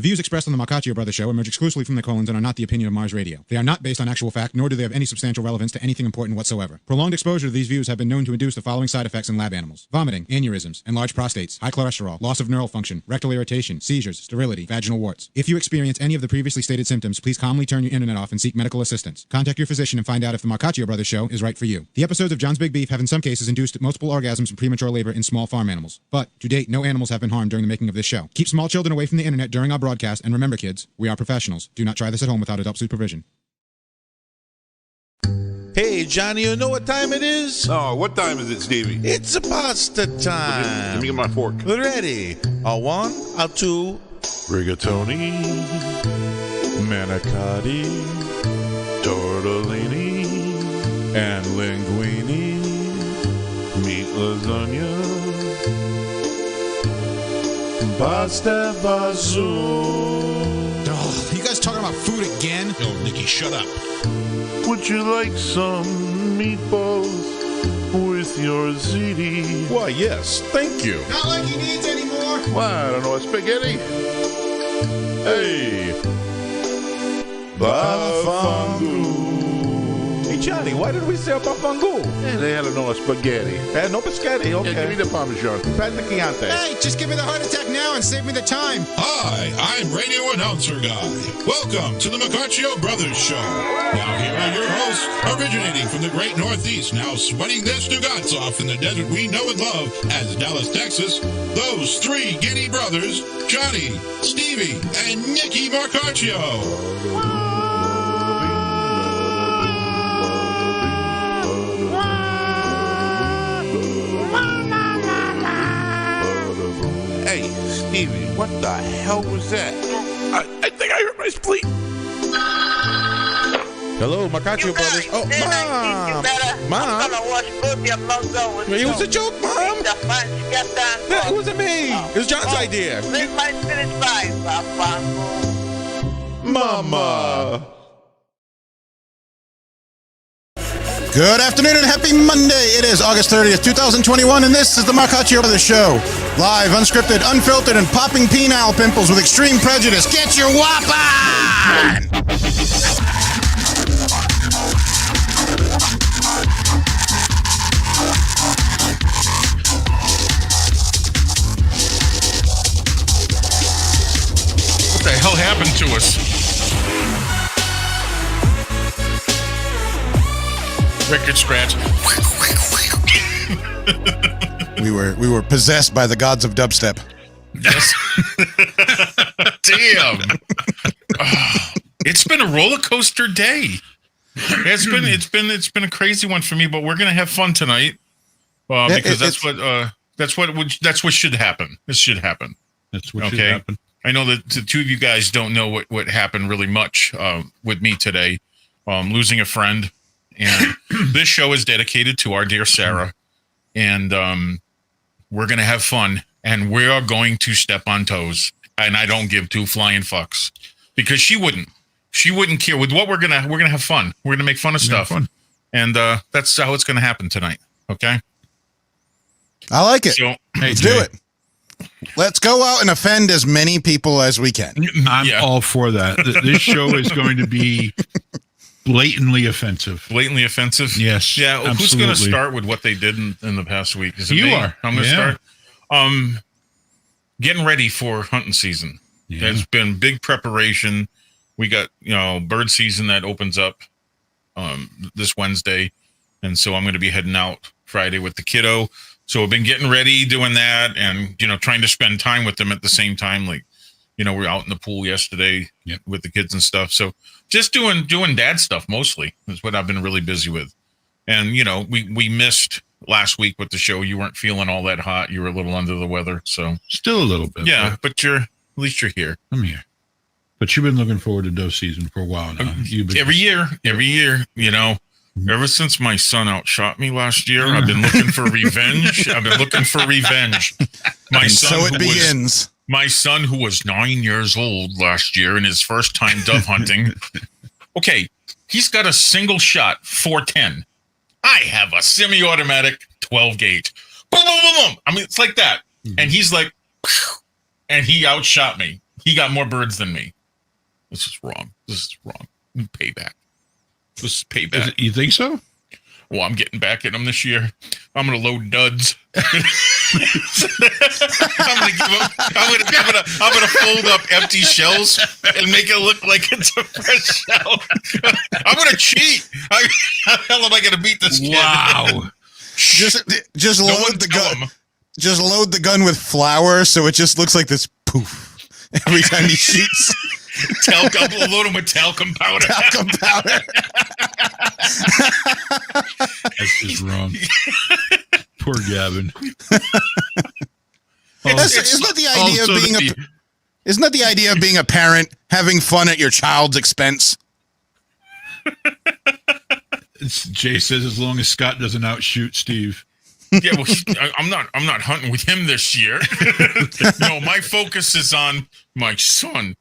views expressed on the Marcoccio Brothers show emerge exclusively from the colons and are not the opinion of Mars Radio. They are not based on actual fact, nor do they have any substantial relevance to anything important whatsoever. Prolonged exposure to these views have been known to induce the following side effects in lab animals: vomiting, aneurysms, enlarged prostates, high cholesterol, loss of neural function, rectal irritation, seizures, sterility, vaginal warts. If you experience any of the previously stated symptoms, please calmly turn your internet off and seek medical assistance. Contact your physician and find out if the Marcoccio Brothers show is right for you. The episodes of John's Big Beef have in some cases induced multiple orgasms and premature labor in small farm animals. But, to date, no animals have been harmed during the making of this show. Keep small children away from the internet during our broadcast, and remember, kids, we are professionals. Do not try this at home without adult supervision. Hey, Johnny, you know what time it is? Oh, what time is it, Stevie? It's a pasta time. Let me get my fork. Ready? A one, a two. Rigatoni, manicotti, tortellini, and linguine, meat lasagna, pasta fazool. Oh, you guys talking about food again? Yo, Nicky, shut up. Would you like some meatballs with your ziti? Why, yes, thank you. Not like he needs any more. Why, I don't know, spaghetti? Hey, bafangu. Hey, Johnny, why did we say bafangu? Hey, they had no spaghetti. No spaghetti, okay. Yeah, give me the Parmesan. Pasta Chianti. Hey, just give me the heart attack now and save me the time. Hi, I'm radio announcer guy. Welcome to the Marcoccio Brothers show. Now here are your hosts, originating from the great Northeast, now sweating their Stugatz off in the desert we know and love as Dallas, Texas. Those three giddy brothers, Johnny, Stevie, and Nicky Marcoccio. Hey, Stevie, what the hell was that? I think I hurt my spleen. Hello, Marcoccio Brothers. Oh, Mom! I'm gonna wash both your mango with It was a joke, Mom! the fun get done. Yeah, it wasn't me! It was John's idea! This might finish by Papa. Mama! Good afternoon and happy Monday. It is August 30th, 2021, and this is the Marcoccio Brothers show. Live, unscripted, unfiltered, and popping penile pimples with extreme prejudice. Get your whop on! What the hell happened to us? Record scratch. We were possessed by the gods of dubstep. Yes. Damn. Oh, it's been a roller coaster day. It's been a crazy one for me, but we're gonna have fun tonight because that's what should happen. This should happen. That's what should happen. I know that the two of you guys don't know what happened really much with me today. Losing a friend, and this show is dedicated to our dear Sarah, and we're gonna have fun, and we are going to step on toes, and I don't give two flying fucks because she wouldn't care with what we're gonna have fun. We're gonna make fun of stuff, and that's how it's gonna happen tonight. Okay, I like it. so Let's do it. Let's go out and offend as many people as we can. I'm all for that. This show is going to be blatantly offensive. Blatantly offensive. Yes. Yeah. absolutely. Who's going to start with what they did in the past week? Is it You me? are. I'm going to Yeah. start. Getting ready for hunting season. Yeah. There's been big preparation. We got bird season that opens up this Wednesday, and so I'm going to be heading out Friday with the kiddo. So I've been getting ready, doing that, and trying to spend time with them at the same time. Like, we were out in the pool yesterday with the kids and stuff. So just doing dad stuff mostly is what I've been really busy with. And we missed last week with the show. You weren't feeling all that hot. You were a little under the weather. So Still a little bit. yeah, but at least you're here. I'm here. But you've been looking forward to dove season for a while now. Every year, ever since my son outshot me last year, I've been looking for revenge. My son, So it begins. My son, who was 9 years old last year in his first time dove hunting. Okay, he's got a single shot 410. I have a semi-automatic 12 gauge. Boom, boom, boom, boom. I mean, it's like that. And he's like, and he outshot me. He got more birds than me. This is wrong. Payback. This is payback. You think so? Well, I'm getting back at him this year. I'm gonna load duds. I'm gonna fold up empty shells and make it look like it's a fresh shell. I'm gonna cheat. How the hell am I gonna beat this kid? Wow. Just load the gun. Just load the gun with flour, so it just looks like this poof every time he shoots. Talcum, load him with talcum powder. Talcum powder. That's just wrong. Poor Gavin. Isn't that the idea of being a parent, having fun at your child's expense? Jay says as long as Scott doesn't outshoot Steve. Yeah, well, I'm not hunting with him this year. No, my focus is on my son.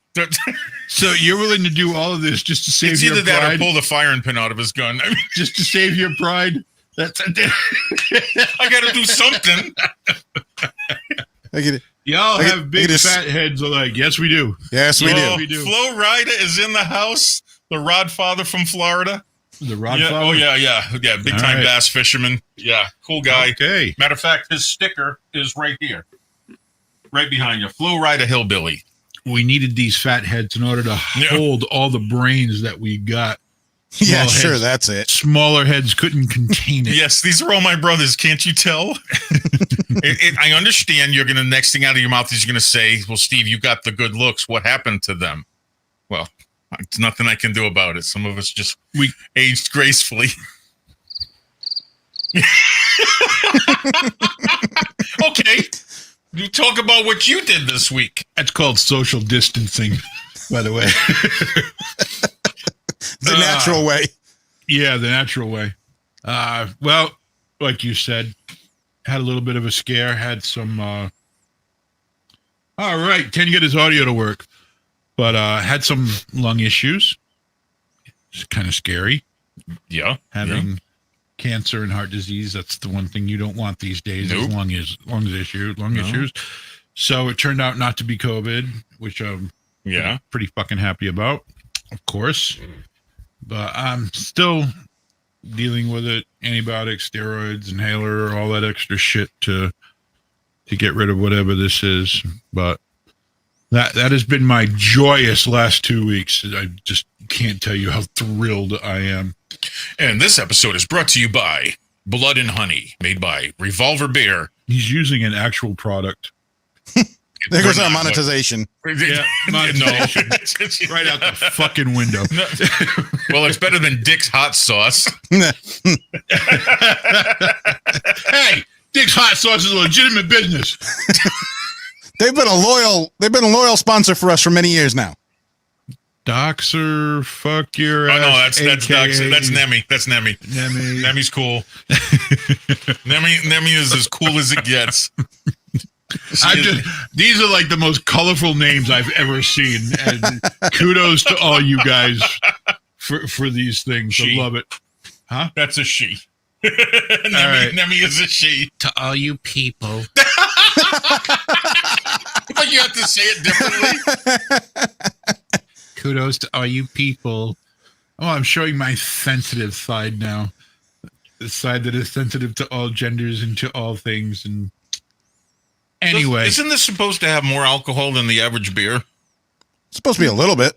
So you're willing to do all of this just to save it's your either pride? that or pull the firing pin out of his gun. I mean, Just to save your pride? That's I got to do something. Y'all have big fat heads. Like, yes, we do. Yes, we do. Flo Rida is in the house. The Rod father from Florida. The Rod yeah, father? Oh, yeah. Big time bass fisherman. Yeah, cool guy. Okay. Matter of fact, his sticker is right here. Right behind you. Flo Rida Hillbilly. We needed these fat heads in order to hold all the brains that we got. Yeah, sure, that's it. Smaller heads couldn't contain it. Yes, these are all my brothers. Can't you tell? I understand you're going to, next thing out of your mouth is you're going to say, well, Steve, you got the good looks. What happened to them? Well, it's nothing I can do about it. Some of us we aged gracefully. Okay. You talk about what you did this week. That's called social distancing, by the way. The natural way. Yeah, the natural way. Well, like you said, had a little bit of a scare, had some all right, can't get his audio to work. But had some lung issues. It's kind of scary. Yeah. Having cancer and heart disease, that's the one thing you don't want these days. Nope. Is lung issues. So it turned out not to be COVID, which I'm pretty fucking happy about, of course. But I'm still dealing with it. Antibiotics, steroids, inhaler, all that extra shit to get rid of whatever this is. But that has been my joyous last 2 weeks. I just can't tell you how thrilled I am. And this episode is brought to you by Blood and Honey, made by Revolver Beer. He's using an actual product. There goes our monetization. Yeah, monetization. No. Right out the fucking window. No. Well, it's better than Dick's hot sauce. Hey, Dick's Hot Sauce is a legitimate business. They've been a loyal sponsor for us for many years now. Doxer, fuck your ass. Oh, no, that's AKA. Doxer. That's Nemi. That's Nemi. Nemi's cool. Nemi is as cool as it gets. These are like the most colorful names I've ever seen, and kudos to all you guys for these things. I love it. Huh? That's a she. Nemi is a she. To all you people. But you have to say it differently. Kudos to all you people. Oh, I'm showing my sensitive side now. The side that is sensitive to all genders and to all things. And anyway. Isn't this supposed to have more alcohol than the average beer? It's supposed to be a little bit.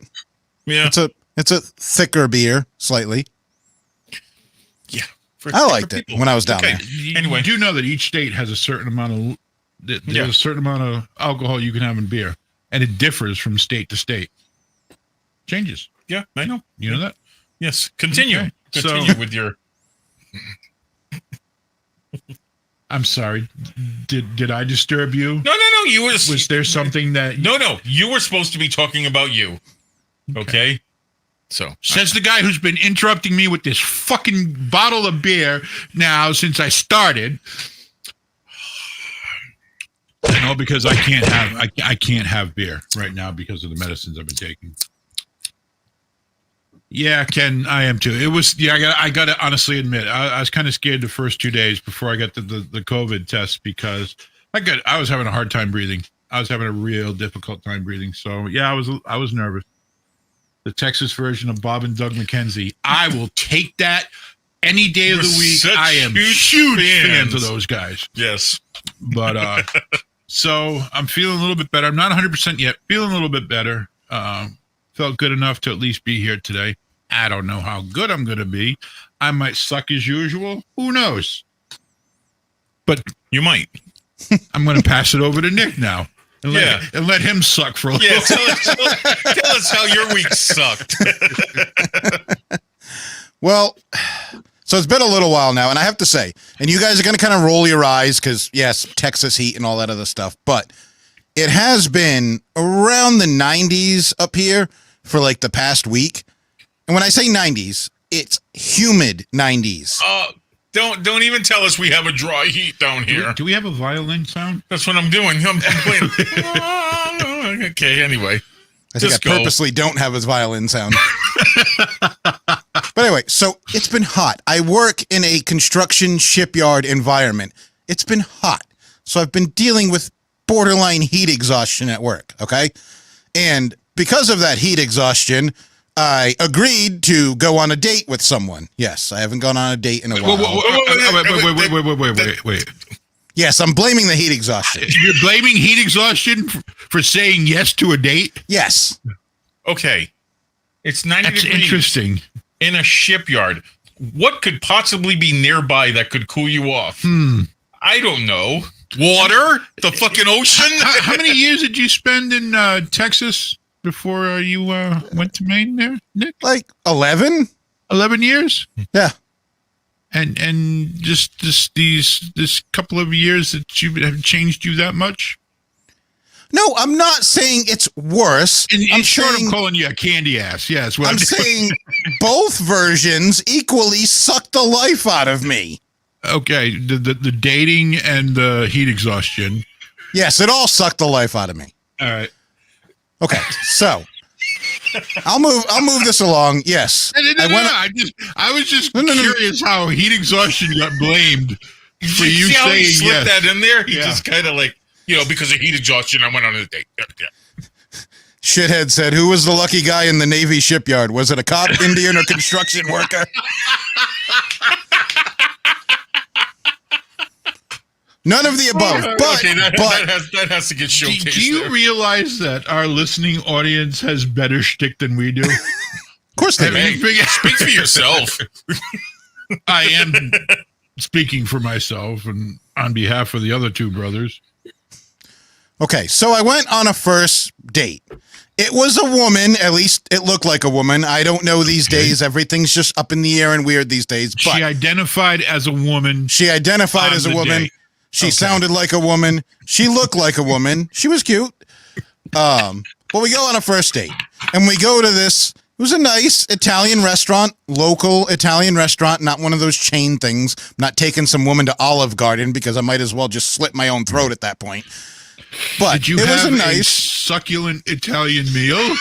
Yeah. It's a thicker beer, slightly. Yeah. I liked it when I was down there. Anyway, you do know that each state has a certain amount of there's a certain amount of alcohol you can have in beer, and it differs from state to state. Changes. Yeah, I know. You know that? Yes. Continue. Okay. Continue with your. I'm sorry. Did I disturb you? No. You were. Was there something that? No. You were supposed to be talking about you. Okay. So says the guy who's been interrupting me with this fucking bottle of beer now since I started. No, because I can't have beer right now because of the medicines I've been taking. Yeah, Ken, I am too. It was I got to honestly admit I was kind of scared the first 2 days before I got the COVID test because I was having a hard time breathing. I was having a real difficult time breathing. So yeah, I was nervous. The Texas version of Bob and Doug McKenzie. I will take that any day of the week. I am huge fans of those guys. Yes. But so I'm feeling a little bit better. I'm not 100% yet. Feeling a little bit better. Felt good enough to at least be here today. I don't know how good I'm going to be. I might suck as usual. Who knows? But you might. I'm going to pass it over to Nick now. And let him suck for a little. Yeah, tell us how your week sucked. Well, so it's been a little while now, and I have to say, and you guys are going to kind of roll your eyes because, yes, Texas heat and all that other stuff, but it has been around the 90s up here for like the past week. And when I say 90s, it's humid 90s. Don't even tell us we have a dry heat down here. Do we have a violin sound? That's what I'm doing. I'm playing. Okay, anyway. I think I purposely don't have his violin sound. But anyway, so it's been hot. I work in a construction shipyard environment. It's been hot. So I've been dealing with borderline heat exhaustion at work, okay? And because of that heat exhaustion, I agreed to go on a date with someone. Yes, I haven't gone on a date in a while. Wait. Yes, I'm blaming the heat exhaustion. You're blaming heat exhaustion for saying yes to a date? Yes. Okay. It's 90 That's degrees interesting. in a shipyard. What could possibly be nearby that could cool you off? I don't know. Water? The fucking ocean? How many years did you spend in Texas before you went to Maine there, Nick? Like 11? 11 years? Yeah. And just this couple of years that you have changed you that much? No, I'm not saying it's worse. I'm short of calling you a candy ass. Yes. I'm saying both versions equally suck the life out of me. Okay, the dating and the heat exhaustion. Yes, it all sucked the life out of me. All right. Okay, so I'll move this along. Yes. I was just curious how heat exhaustion got blamed for you see how saying he slipped yes. that in there? He just kind of like, because of heat exhaustion, I went on a date. Yeah. Shithead said, "Who was the lucky guy in the Navy shipyard? Was it a cop, Indian, or construction worker?" None of the above. But, okay, that has to get showcased. Do you realize that our listening audience has better shtick than we do? Of course they do. Speak for yourself. I am speaking for myself and on behalf of the other two brothers. Okay, so I went on a first date. It was a woman, at least it looked like a woman. I don't know these days. Everything's just up in the air and weird these days. But she identified as a woman. She identified as a woman. Date. She sounded like a woman. She looked like a woman. She was cute. But we go on a first date. And we go to this, it was a nice Italian restaurant, local Italian restaurant, not one of those chain things. I'm not taking some woman to Olive Garden because I might as well just slit my own throat at that point. But did you it was have a nice, succulent Italian meal?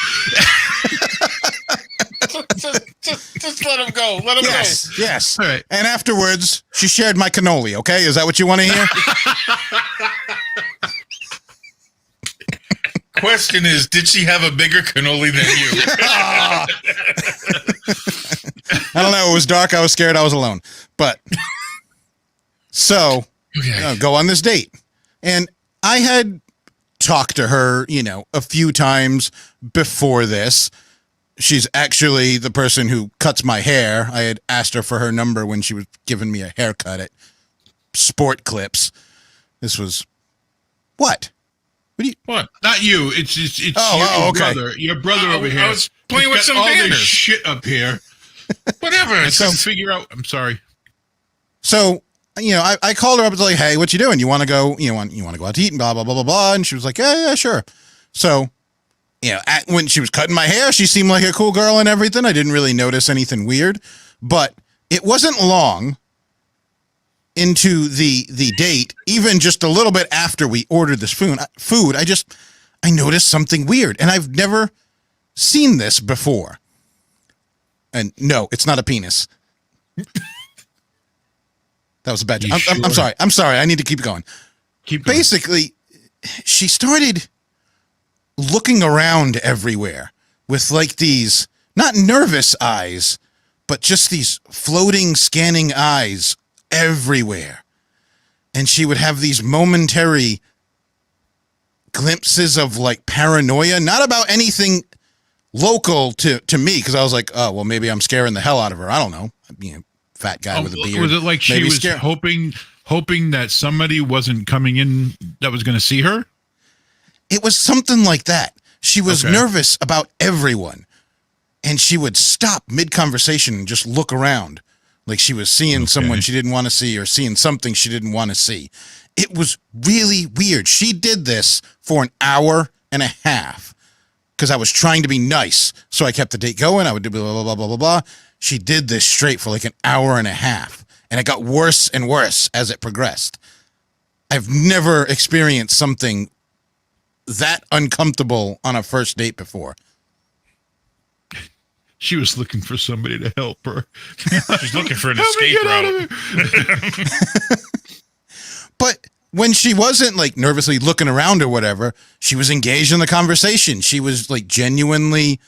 just let him go. Let him go. Yes. All right. And afterwards, she shared my cannoli, okay? Is that what you want to hear? Question is, did she have a bigger cannoli than you? I don't know. It was dark. I was scared. I was alone. But so go on this date. And I had talked to her, a few times before this. She's actually the person who cuts my hair. I had asked her for her number when she was giving me a haircut at Sport Clips. This was what? What? Not you. It's your okay. brother. Your brother over here. I was playing with some all this banners. shit up here. Whatever. So figure out. I'm sorry. So I called her up and was like, "Hey, what you doing? You want to go? You want to go out to eat and blah blah blah blah blah?" And she was like, "Yeah, sure." So. When she was cutting my hair, she seemed like a cool girl and everything. I didn't really notice anything weird, but it wasn't long into the date, even just a little bit after we ordered this food, I noticed something weird, and I've never seen this before. And no, it's not a penis. That was a bad joke. I'm sorry. I need to keep going. Keep going. Basically, she started looking around everywhere with like these, not nervous eyes, but just these floating, scanning eyes everywhere. And she would have these momentary glimpses of like paranoia, not about anything local to me, because I was like, oh, well, maybe I'm scaring the hell out of her. I don't know. Fat guy with a beard. Was it like she was hoping that somebody wasn't coming in that was going to see her? It was something like that. She was nervous about everyone, and she would stop mid-conversation and just look around like she was seeing someone she didn't want to see or seeing something she didn't want to see. It was really weird. She did this for an hour and a half because I was trying to be nice, so I kept the date going. I would do blah, blah, blah, blah, blah, blah. She did this straight for like an hour and a half, and it got worse and worse as it progressed. I've never experienced something that uncomfortable on a first date before. She was looking for somebody to help her. She's looking for an escape route. But when she wasn't like nervously looking around or whatever, she was engaged in the conversation. She was like genuinely,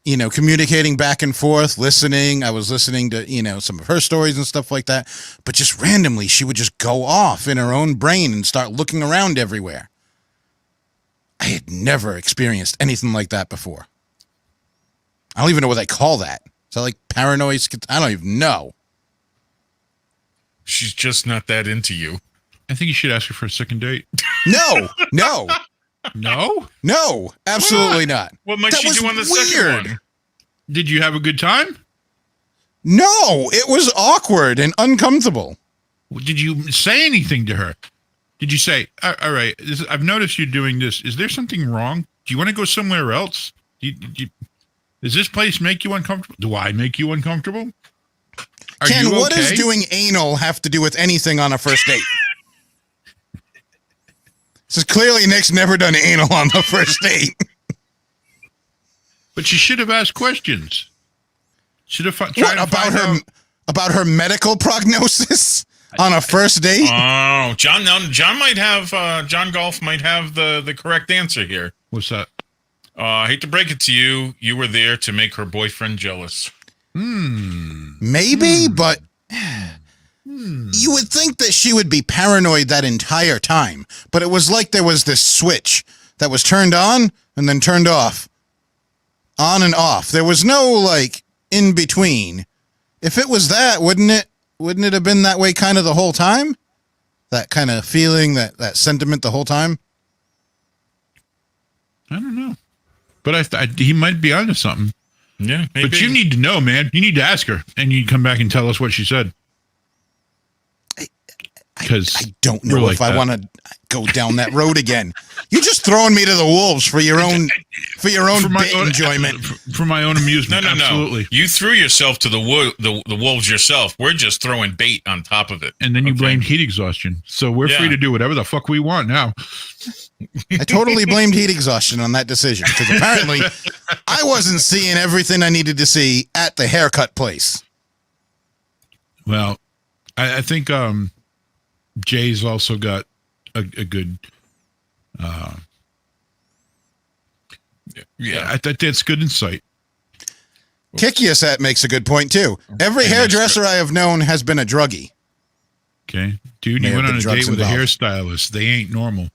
communicating back and forth, listening. I was listening to, some of her stories and stuff like that. But just randomly, she would just go off in her own brain and start looking around everywhere. I had never experienced anything like that before. I don't even know what they call that. Is that like paranoid? I don't even know. She's just not that into you. I think you should ask her for a second date. No, absolutely not. What might she do on the second one? Did you have a good time? No, it was awkward and uncomfortable. Did you say anything to her? Did you say, all right, I've noticed you doing this. Is there something wrong? Do you want to go somewhere else? Does this place make you uncomfortable? Do I make you uncomfortable? Ken, what does doing anal have to do with anything on a first date? So clearly Nick's never done anal on the first date. But she should have asked questions. Should have tried to find out about her medical prognosis on a first date. Oh, John might have John Golf might have the correct answer here. What's that? I hate to break it to you. You were there to make her boyfriend jealous. Maybe, but you would think that she would be paranoid that entire time. But it was like there was this switch that was turned on and then turned off. On and off. There was no, like, in between. If it was that, wouldn't it have been that way kind of the whole time? That kind of feeling, that sentiment the whole time? I don't know. But he might be onto something. Yeah, maybe. But you need to know, man. You need to ask her, and you come back and tell us what she said. Because I don't know if I want to go down that road again. You're just throwing me to the wolves for your own enjoyment. For my own amusement. No. Absolutely. You threw yourself to the wolves yourself. We're just throwing bait on top of it. And then you blamed heat exhaustion. So we're free to do whatever the fuck we want now. I totally blamed heat exhaustion on that decision because apparently I wasn't seeing everything I needed to see at the haircut place. Well, I think Jay's also got a good I think that's good insight. Kickiaset makes a good point too. Every hairdresser I have known has been a druggie. Okay. Dude, you went on a date with a hairstylist. They ain't normal.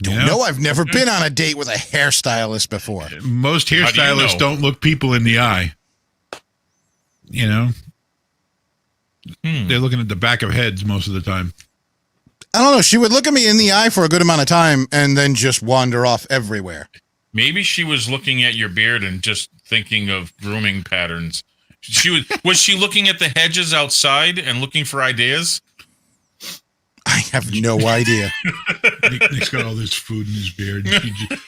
No, I've never been on a date with a hairstylist before. Most hairstylists don't look people in the eye. They're looking at the back of heads most of the time. I don't know. She would look at me in the eye for a good amount of time and then just wander off everywhere. Maybe she was looking at your beard and just thinking of grooming patterns. Was she looking at the hedges outside and looking for ideas? I have no idea. Nick's got all this food in his beard.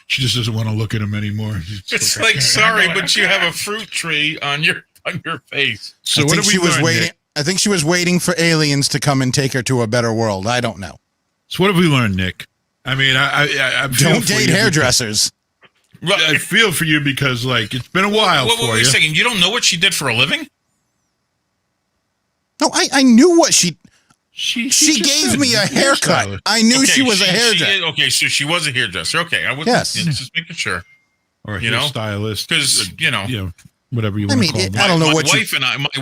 She just doesn't want to look at him anymore. It's like, sorry, but you have a fruit tree on your face. So I think she was waiting. I think she was waiting for aliens to come and take her to a better world. I don't know. So what have we learned, Nick? I mean, I don't date hairdressers. I feel for you because, like, it's been a while for you. Wait a second. You don't know what she did for a living? No, I knew what she... She gave said me a haircut. hairstylist. I knew she was a hairdresser. Okay, so she was a hairdresser. Okay, I was just making sure. Or a You know? hairstylist. Because, whatever you I want mean, to call them. I don't know my what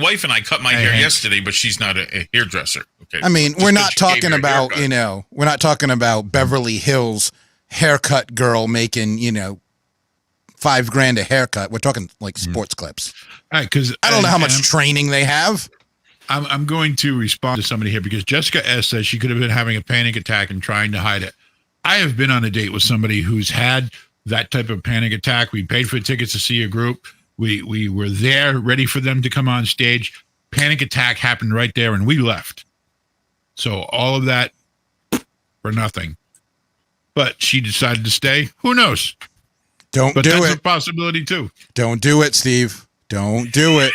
wife and I cut my hair yesterday, but she's not a hairdresser. Okay. I mean, Just we're 'cause not she gave talking you a about, haircut. we're not talking about Beverly Hills haircut girl making, $5,000 a haircut. We're talking like sports clips. All right, because I don't know how much training they have. I'm going to respond to somebody here because Jessica S says she could have been having a panic attack and trying to hide it. I have been on a date with somebody who's had that type of panic attack. We paid for tickets to see a group. We were there ready for them to come on stage. Panic attack happened right there and we left. So all of that for nothing. But she decided to stay. Who knows? Don't But do that's it. a possibility too. Don't do it, Steve. Don't do it.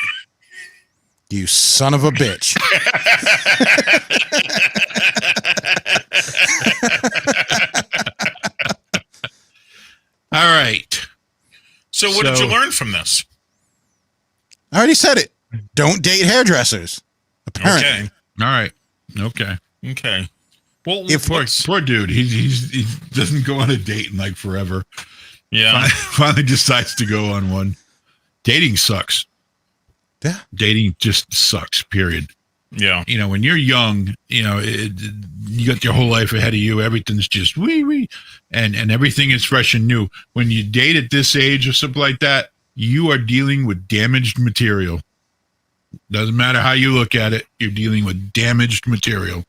You son of a bitch. All right. So what did you learn from this? I already said it. Don't date hairdressers. Apparently. Okay. All right. Okay. Okay. Well, Poor dude. He doesn't go on a date in like forever. yeah. Finally decides to go on one. Dating sucks. Yeah. Dating just sucks, period. Yeah. When you're young, you got your whole life ahead of you. Everything's just wee. And everything is fresh and new. When you date at this age or something like that, you are dealing with damaged material. Doesn't matter how you look at it. You're dealing with damaged material.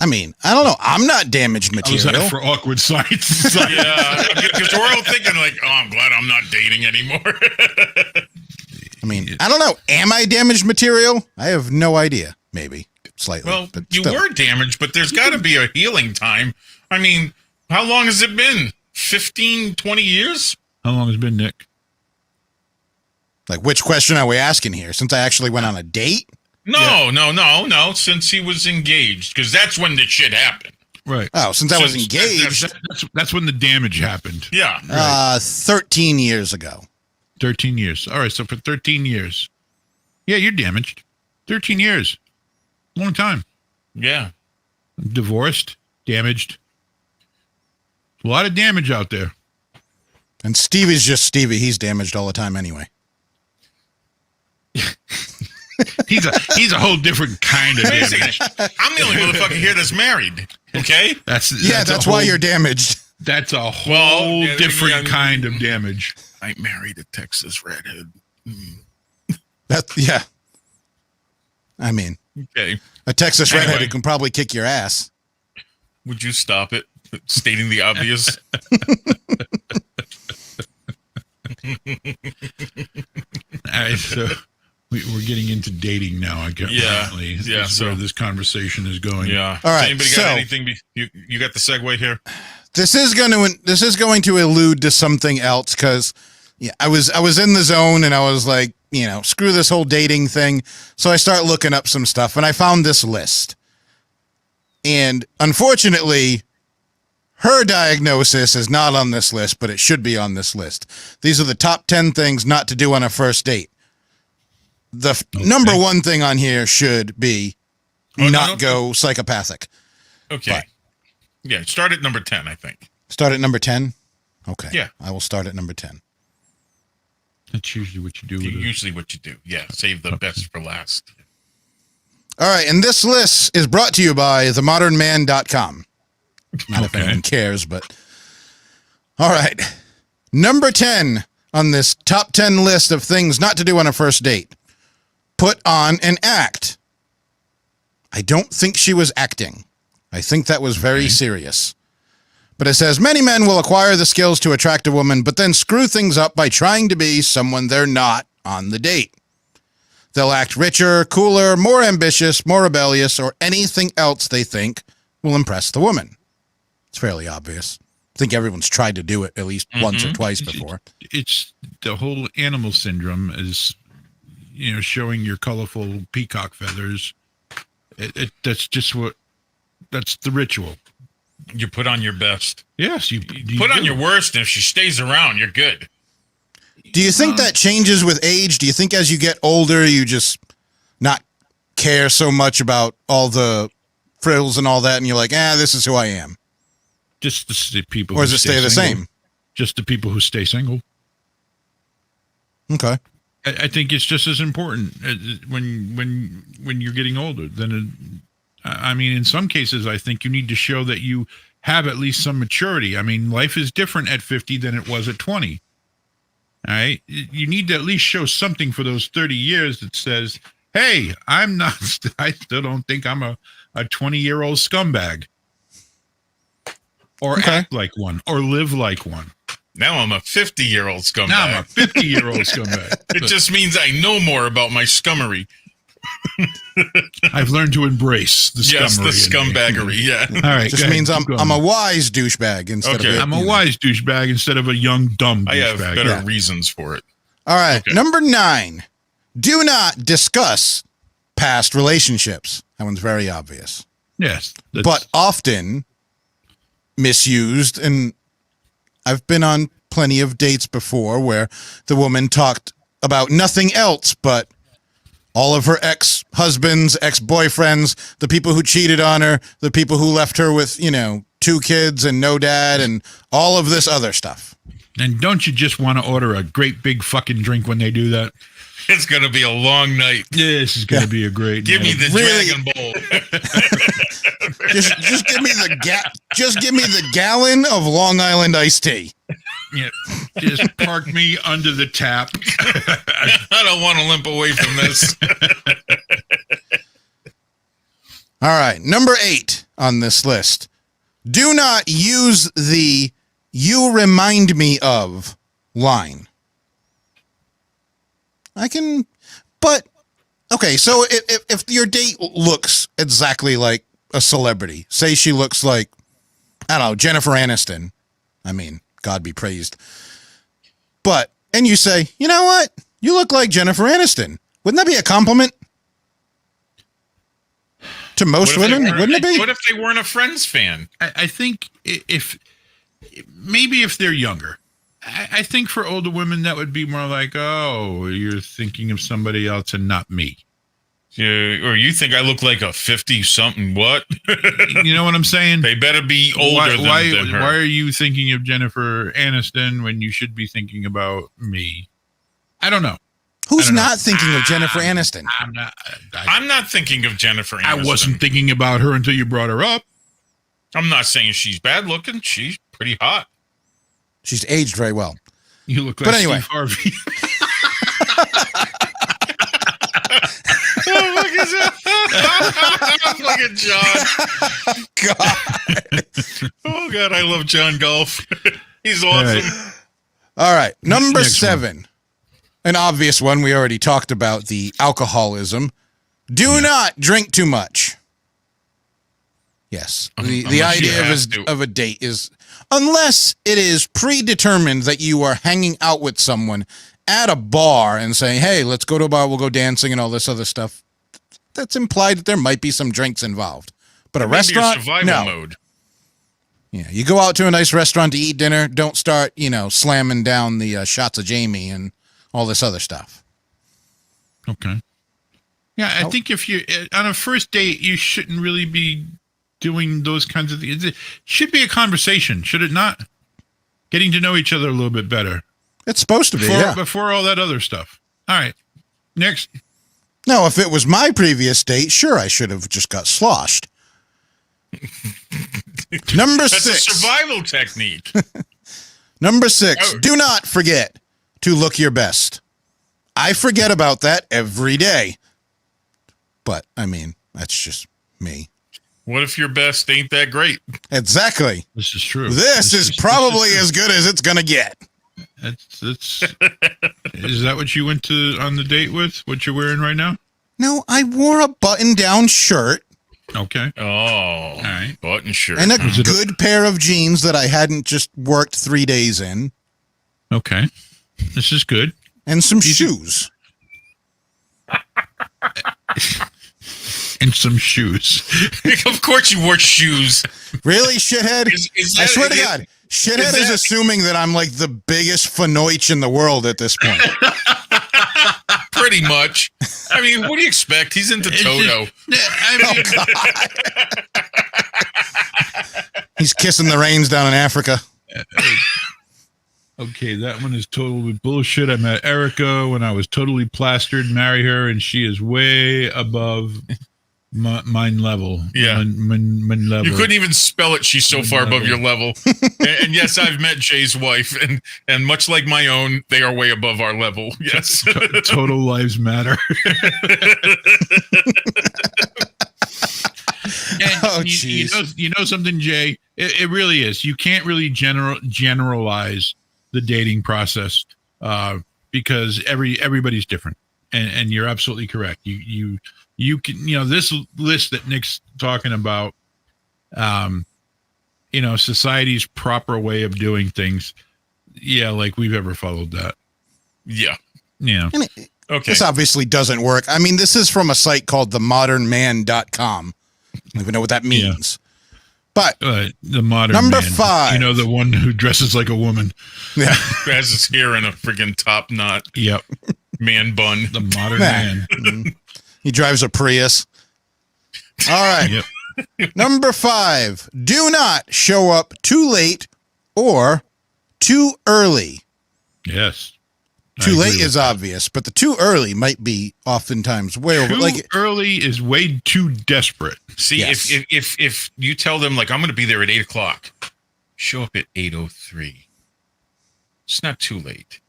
I mean, I don't know. I'm not damaged I was material. that for awkward sights. Yeah. Because we're all thinking like, oh, I'm glad I'm not dating anymore. I mean, I don't know. Am I damaged material? I have no idea. Maybe. Slightly. Well, but you still. were damaged, but there's got to be a healing time. I mean, how long has it been? 15, 20 years? How long has it been, Nick? Like, which question are we asking here? Since I actually went on a date? No. Since he was engaged, because that's when the shit happened. Right. Oh, since I was Since- engaged, That's when the damage happened. Yeah. 13 years ago. 13 years. All right. So for 13 years. Yeah, you're damaged. 13 years. Long time. Yeah. Divorced. Damaged. A lot of damage out there. And Stevie's just Stevie. He's damaged all the time anyway. He's a whole different kind of damage. I'm the only motherfucker here that's married. Okay? That's a why whole- you're damaged. That's a whole yeah, different yeah. kind of damage. I married a Texas redhead. Yeah. I mean, Okay. a Texas Anyway. redhead who can probably kick your ass. Would you stop it? Stating the obvious. All right, so we're getting into dating now. Apparently, Yeah, This is where this conversation is going. Yeah. All right, Anybody so- got anything? You got the segue here? This is going to allude to something else because I was in the zone and I was like, screw this whole dating thing. So I start looking up some stuff and I found this list. And unfortunately, her diagnosis is not on this list, but it should be on this list. These are the top 10 things not to do on a first date. The number one thing on here should be not go psychopathic. Okay. But- Yeah, start at number 10, I think. Start at number 10? Okay. Yeah. I will start at number 10. That's usually what you do. With it. Usually what you do. Yeah, save the best for last. All right, and this list is brought to you by themodernman.com. Not if Okay. anyone cares, but... All right. Number 10 on this top 10 list of things not to do on a first date. Put on an act. I don't think she was acting. I think that was very serious. But it says, many men will acquire the skills to attract a woman, but then screw things up by trying to be someone they're not on the date. They'll act richer, cooler, more ambitious, more rebellious, or anything else they think will impress the woman. It's fairly obvious. I think everyone's tried to do it at least once or twice before. It's the whole animal syndrome is, showing your colorful peacock feathers. That's the ritual. You put on your best. Yes, you Put on do. your worst, and if she stays around, you're good. Do you think that changes with age? Do you think as you get older, you just not care so much about all the frills and all that, and you're like, this is who I am? Just the people. Or does it stay the same? Just the people who stay single. Okay. I think it's just as important when you're getting older. I mean, in some cases, I think you need to show that you have at least some maturity. I mean, life is different at 50 than it was at 20. All right. You need to at least show something for those 30 years that says, hey, I still don't think I'm a 20-year-old scumbag. Or act like one, or live like one. Now I'm a 50-year-old scumbag. Now I'm a 50-year-old scumbag. It just means I know more about my scummery. I've learned to embrace the scummery. Yes, the scumbaggery, yeah. All right. Just means I'm a wise douchebag instead of I'm a wise douchebag instead of a young, dumb douchebag. I have better reasons for it. All right. Okay. Number 9. Do not discuss past relationships. That one's very obvious. Yes. But often misused, and I've been on plenty of dates before where the woman talked about nothing else but all of her ex-husbands, ex-boyfriends, the people who cheated on her, the people who left her with, 2 kids and no dad, and all of this other stuff. And don't you just want to order a great big fucking drink when they do that? It's going to be a long night. This is going to be a great Give night. me the Dragon Bowl. just give me the gallon of Long Island iced tea. Yeah, just park me under the tap. I don't want to limp away from this. All right, number 8 on this list. Do not use the "you remind me of" line. Okay, so if your date looks exactly like a celebrity, say she looks like, I don't know, Jennifer Aniston. I mean, God be praised. And you say, you know what? You look like Jennifer Aniston. Wouldn't that be a compliment? To most women, wouldn't it be? What if they weren't a Friends fan? I think if they're younger, I think for older women that would be more like, oh, you're thinking of somebody else and not me. Yeah, or you think I look like a 50-something what? You know what I'm saying? They better be older than her. Why are you thinking of Jennifer Aniston when you should be thinking about me? I don't know. Who's not thinking of Jennifer Aniston? I'm not thinking of Jennifer Aniston. I wasn't thinking about her until you brought her up. I'm not saying she's bad looking. She's pretty hot. She's aged very well. You look like Steve Harvey. Look at John. God. Oh, God, I love John Golf. He's awesome. All right. Number 7. An obvious one. We already talked about the alcoholism. Do not drink too much. Yes. The idea of a date is, unless it is predetermined that you are hanging out with someone at a bar and saying, hey, let's go to a bar, we'll go dancing and all this other stuff, that's implied that there might be some drinks involved. But a restaurant, survival mode. Yeah, you go out to a nice restaurant to eat dinner, don't start, slamming down the shots of Jamie and all this other stuff. Okay. Yeah, I think if you on a first date, you shouldn't really be doing those kinds of things. It should be a conversation, should it not? Getting to know each other a little bit better. It's supposed to be, before all that other stuff. All right. Next. No, if it was my previous date, sure, I should have just got sloshed. Number 6. That's a survival technique. Number 6. Do not forget to look your best. I forget about that every day. But, I mean, that's just me. What if your best ain't that great? Exactly. This is true. This is probably as good as it's going to get. That's is that what you went on the date with? What you're wearing right now? No, I wore a button-down shirt. Okay. Oh, all right. Button shirt. And a good pair of jeans that I hadn't just worked 3 days in. Okay. This is good. And some shoes. And some shoes. Of course you wore shoes. Really, shithead? I swear to God, shithead is assuming that I'm like the biggest fanoich in the world at this point. Pretty much. I mean, what do you expect? He's into Toto. He's kissing the reins down in Africa. Okay, that one is totally bullshit. I met Erica when I was totally plastered, marry her, and she is way above mine level. Yeah. Mine level. You couldn't even spell it. She's so far above your level. And yes, I've met Jay's wife, and much like my own, they are way above our level. Yes. Total lives matter. And you know something, Jay? It really is. You can't really generalize the dating process because everybody's different, and you're absolutely correct. You can, this list that Nick's talking about, society's proper way of doing things. Yeah, like we've ever followed that. Yeah. Okay. This obviously doesn't work. I mean, this is from a site called themodernman.com. I don't even know what that means. Yeah. But the modern number man, 5. The one who dresses like a woman. Yeah. Has his hair in a friggin' top knot. Yep. Man bun. The modern man. He drives a Prius. All right. Yep. Number 5. Do not show up too late or too early. Yes. Too late is obvious, but the too early might be oftentimes way over. Too early is way too desperate. See, yes. if you tell them, like, I'm going to be there at 8:00, show up at 8:03. It's not too late,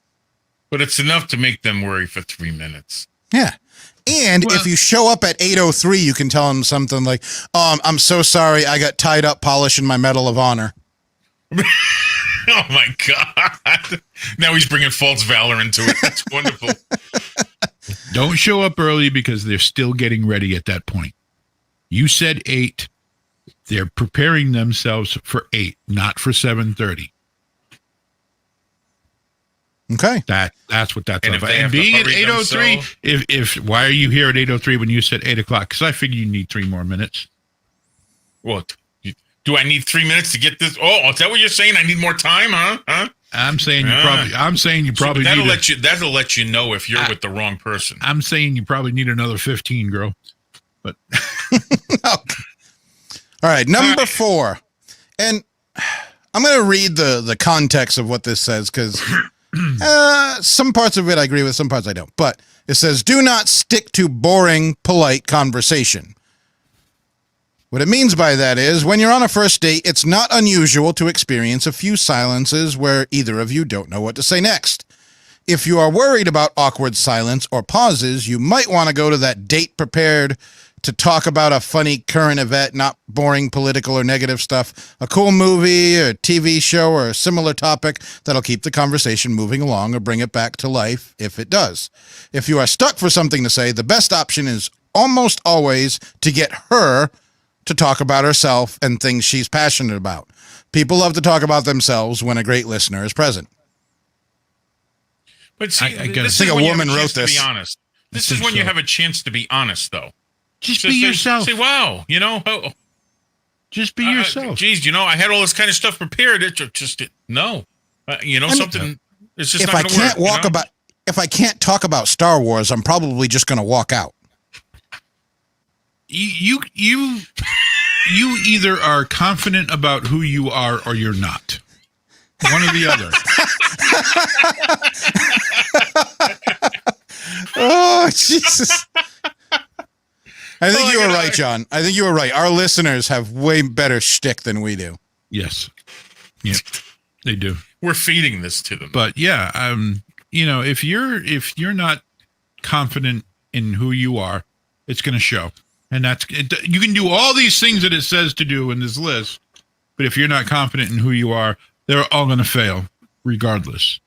but it's enough to make them worry for 3 minutes. Yeah. And if you show up at 8:03, you can tell them something like, I'm so sorry, I got tied up polishing my Medal of Honor. Oh, my God. Now he's bringing false valor into it. That's wonderful. Don't show up early because they're still getting ready at that point. You said 8. They're preparing themselves for 8, not for 7:30. Okay. That's what that's about. And being at 8:03, if why are you here at 8:03 when you said 8:00? Because I figure you need 3 more minutes. What? Do I need 3 minutes to get this? Oh, is that what you're saying? I need more time, huh? I'm saying you probably that'll let you know if you're with the wrong person. I'm saying you probably need another 15, girl. But all right, number 4. And I'm going to read the context of what this says because some parts of it I agree with, some parts I don't. But it says, do not stick to boring, polite conversation. What it means by that is, when you're on a first date, it's not unusual to experience a few silences where either of you don't know what to say next. If you are worried about awkward silence or pauses, you might want to go to that date prepared to talk about a funny current event, not boring political or negative stuff, a cool movie, or TV show, or a similar topic that'll keep the conversation moving along or bring it back to life if it does. If you are stuck for something to say, the best option is almost always to get her to talk about herself and things she's passionate about. People love to talk about themselves when a great listener is present. But see, I think a woman wrote this. To be honest. This is when you have a chance to be honest, though. Just be yourself. Say, wow, just be yourself. Geez, I had all this kind of stuff prepared. It's something. It's just if not going to work. If I can't talk about Star Wars, I'm probably just going to walk out. You either are confident about who you are or you're not. One or the other. Oh, Jesus. I think you were right, John. I think you were right. Our listeners have way better shtick than we do. Yes. Yeah, they do. We're feeding this to them. But yeah, if you're not confident in who you are, it's going to show. And you can do all these things that it says to do in this list, but if you're not confident in who you are, they're all going to fail regardless.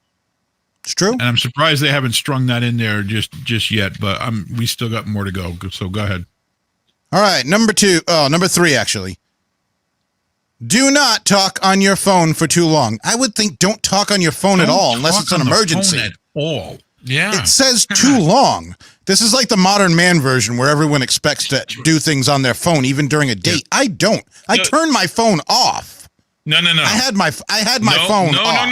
It's true. And I'm surprised they haven't strung that in there just yet, but we still got more to go. So go ahead. All right. Number 3, actually. Do not talk on your phone for too long. I would think don't talk on your phone at all unless it's an emergency. At all. Yeah. It says too long. This is like the modern man version where everyone expects to do things on their phone even during a date. Yeah. I don't. I turn my phone off. No. I had my phone off.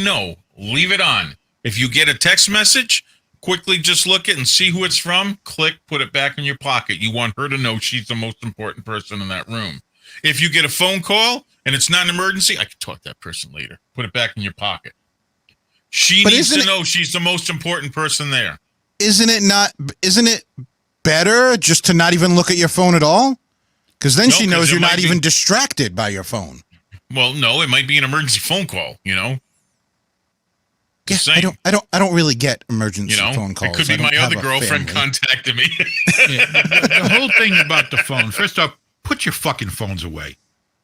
No. Leave it on. If you get a text message, quickly just look it and see who it's from, click, put it back in your pocket. You want her to know she's the most important person in that room. If you get a phone call and it's not an emergency, I can talk to that person later. Put it back in your pocket. She needs to know she's the most important person there. Isn't it better just to not even look at your phone at all? Because then she knows you're not even distracted by your phone. Well, no, it might be an emergency phone call, you know? Yeah, I don't really get emergency phone calls. It could be my other girlfriend contacted me. The whole thing about the phone, first off, put your fucking phones away.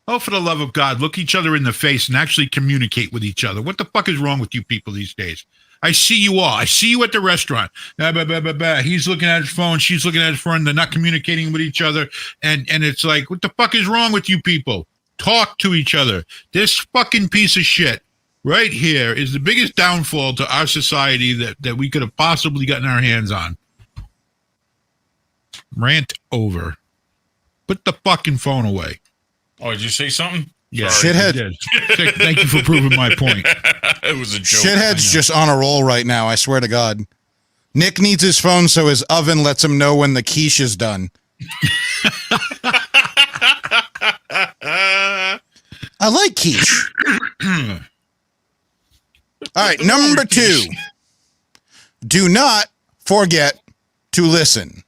Oh, for the love of God, look each other in the face and actually communicate with each other. What the fuck is wrong with you people these days? I see you all. I see you at the restaurant. He's looking at his phone. She's looking at his phone. They're not communicating with each other. And it's like, what the fuck is wrong with you people? Talk to each other. This fucking piece of shit right here is the biggest downfall to our society that we could have possibly gotten our hands on. Rant over. Put the fucking phone away. Oh, did you say something? Yeah, shithead. Thank you for proving my point. It was a joke. Shithead's just on a roll right now, I swear to God. Nick needs his phone so his oven lets him know when the quiche is done. I like quiche. All right, number 2. Do not forget to listen.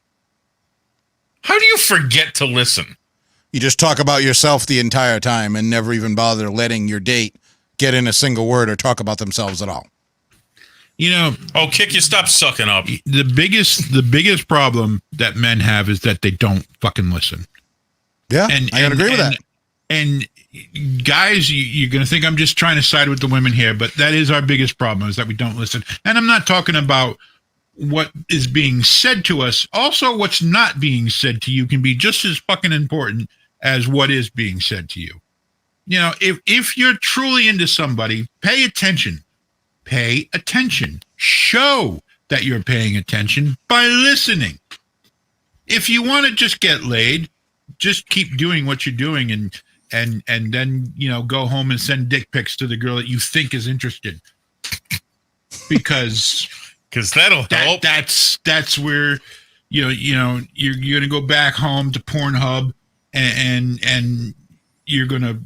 How do you forget to listen? You just talk about yourself the entire time and never even bother letting your date get in a single word or talk about themselves at all. You know, Kick, you stop sucking up. The biggest problem that men have is that they don't fucking listen. Yeah, I gotta agree with that. And guys, you're going to think I'm just trying to side with the women here, but that is our biggest problem, is that we don't listen. And I'm not talking about what is being said to us. Also, what's not being said to you can be just as fucking important as what is being said to you. You know, if you're truly into somebody, pay attention. Pay attention. Show that you're paying attention by listening. If you want to just get laid, just keep doing what you're doing and then, you know, go home and send dick pics to the girl that you think is interested. Because that'll help. That's where you're gonna go back home to Pornhub and you're gonna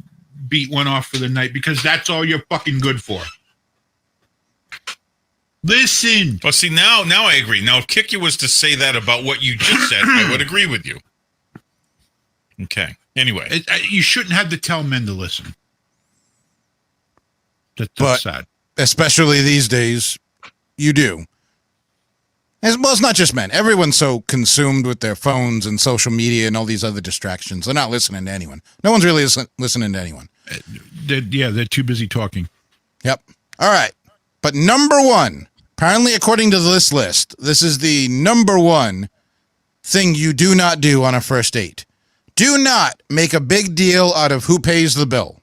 beat one off for the night because that's all you're fucking good for. Listen. Well, see, now I agree. Now, if Kicky was to say that about what you just said, I would agree with you. Okay. Anyway, you shouldn't have to tell men to listen. That's sad. Especially these days, you do. Well, it's not just men. Everyone's so consumed with their phones and social media and all these other distractions. They're not listening to anyone. No one's really listening to anyone. They're too busy talking. Yep. All right. But number 1, apparently according to this list, this is the number 1 thing you do not do on a first date. Do not make a big deal out of who pays the bill.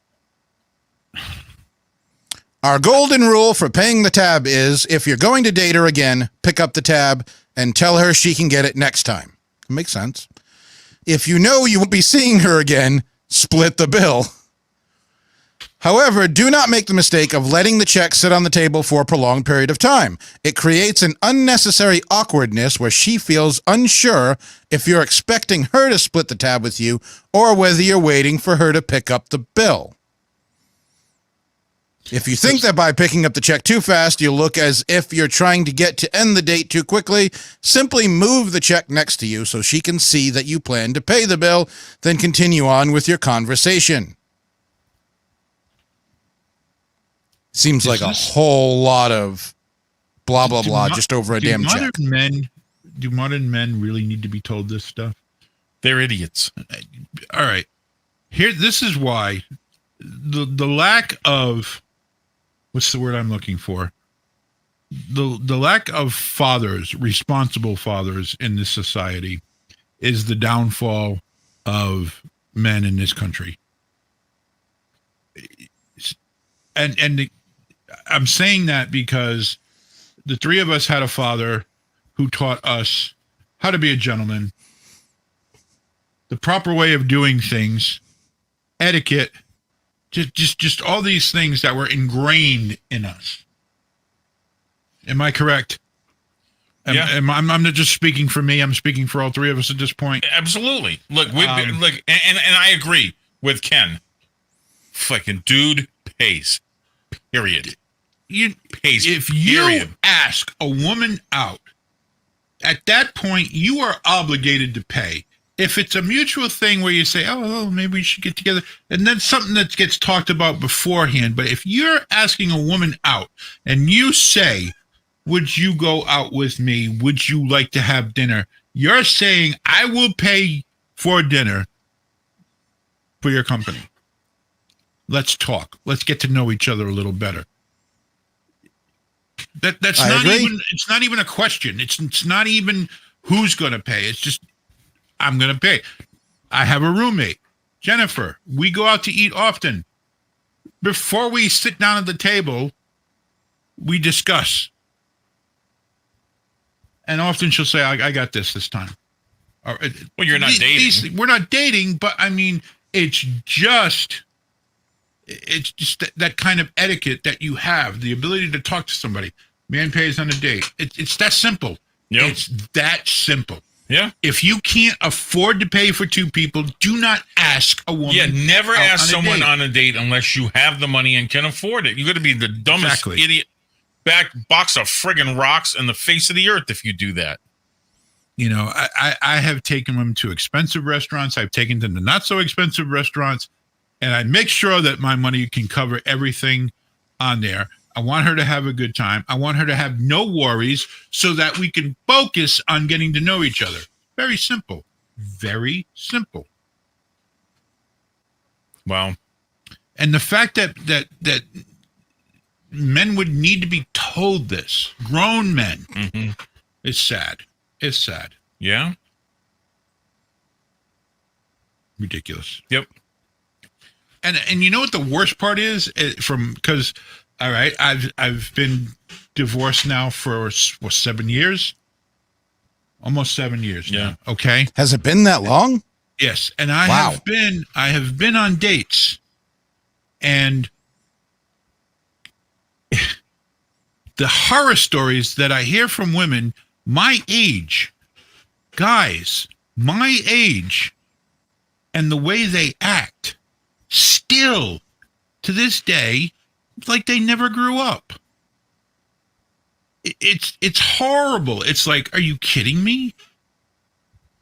Our golden rule for paying the tab is, if you're going to date her again, pick up the tab and tell her she can get it next time. It makes sense. If you know you won't be seeing her again, split the bill. However, do not make the mistake of letting the check sit on the table for a prolonged period of time. It creates an unnecessary awkwardness where she feels unsure if you're expecting her to split the tab with you or whether you're waiting for her to pick up the bill. If you think that by picking up the check too fast, you look as if you're trying to get to end the date too quickly, simply move the check next to you so she can see that you plan to pay the bill, then continue on with your conversation. Seems like a whole lot of blah, blah, blah, just over a damn check. Do modern men really need to be told this stuff? They're idiots. All right. This is why the lack of, what's the word I'm looking for? The lack of fathers, responsible fathers in this society is the downfall of men in this country. And I'm saying that because the three of us had a father who taught us how to be a gentleman, the proper way of doing things, etiquette, just all these things that were ingrained in us. Am I correct? I'm not just speaking for me. I'm speaking for all three of us at this point. Absolutely. Look, and I agree with Ken. Fucking dude pays. Period. If you ask a woman out, at that point, you are obligated to pay. If it's a mutual thing where you say, oh, maybe we should get together, and then something that gets talked about beforehand. But if you're asking a woman out and you say, would you go out with me? Would you like to have dinner? You're saying, I will pay for dinner for your company. Let's talk. Let's get to know each other a little better. That's not even. It's not even a question. It's not even who's going to pay. It's just I'm going to pay. I have a roommate, Jennifer. We go out to eat often. Before we sit down at the table, we discuss, and often she'll say, "I got this time." Well, you're not dating. We're not dating, but I mean, it's just that kind of etiquette that you have, the ability to talk to somebody. Man pays on a date. It's that simple. Yep. It's that simple. Yeah. If you can't afford to pay for two people, do not ask a woman. Yeah, never ask someone on a date unless you have the money and can afford it. You're going to be the dumbest idiot box of friggin' rocks in the face of the earth if you do that. You know, I have taken them to expensive restaurants. I've taken them to not so expensive restaurants. And I make sure that my money can cover everything on there. I want her to have a good time. I want her to have no worries so that we can focus on getting to know each other. Very simple. Very simple. Wow. And the fact that men would need to be told this, grown men, is sad. It's sad. Yeah. Ridiculous. Yep. And you know what the worst part is? Because all right, I've been divorced now for 7 years, almost 7 years. Yeah. Now, okay. Has it been that long? Yes, and I have been on dates, and the horror stories that I hear from women my age, guys, my age, and the way they act. Still, to this day, it's like they never grew up. It's horrible. It's like, are you kidding me?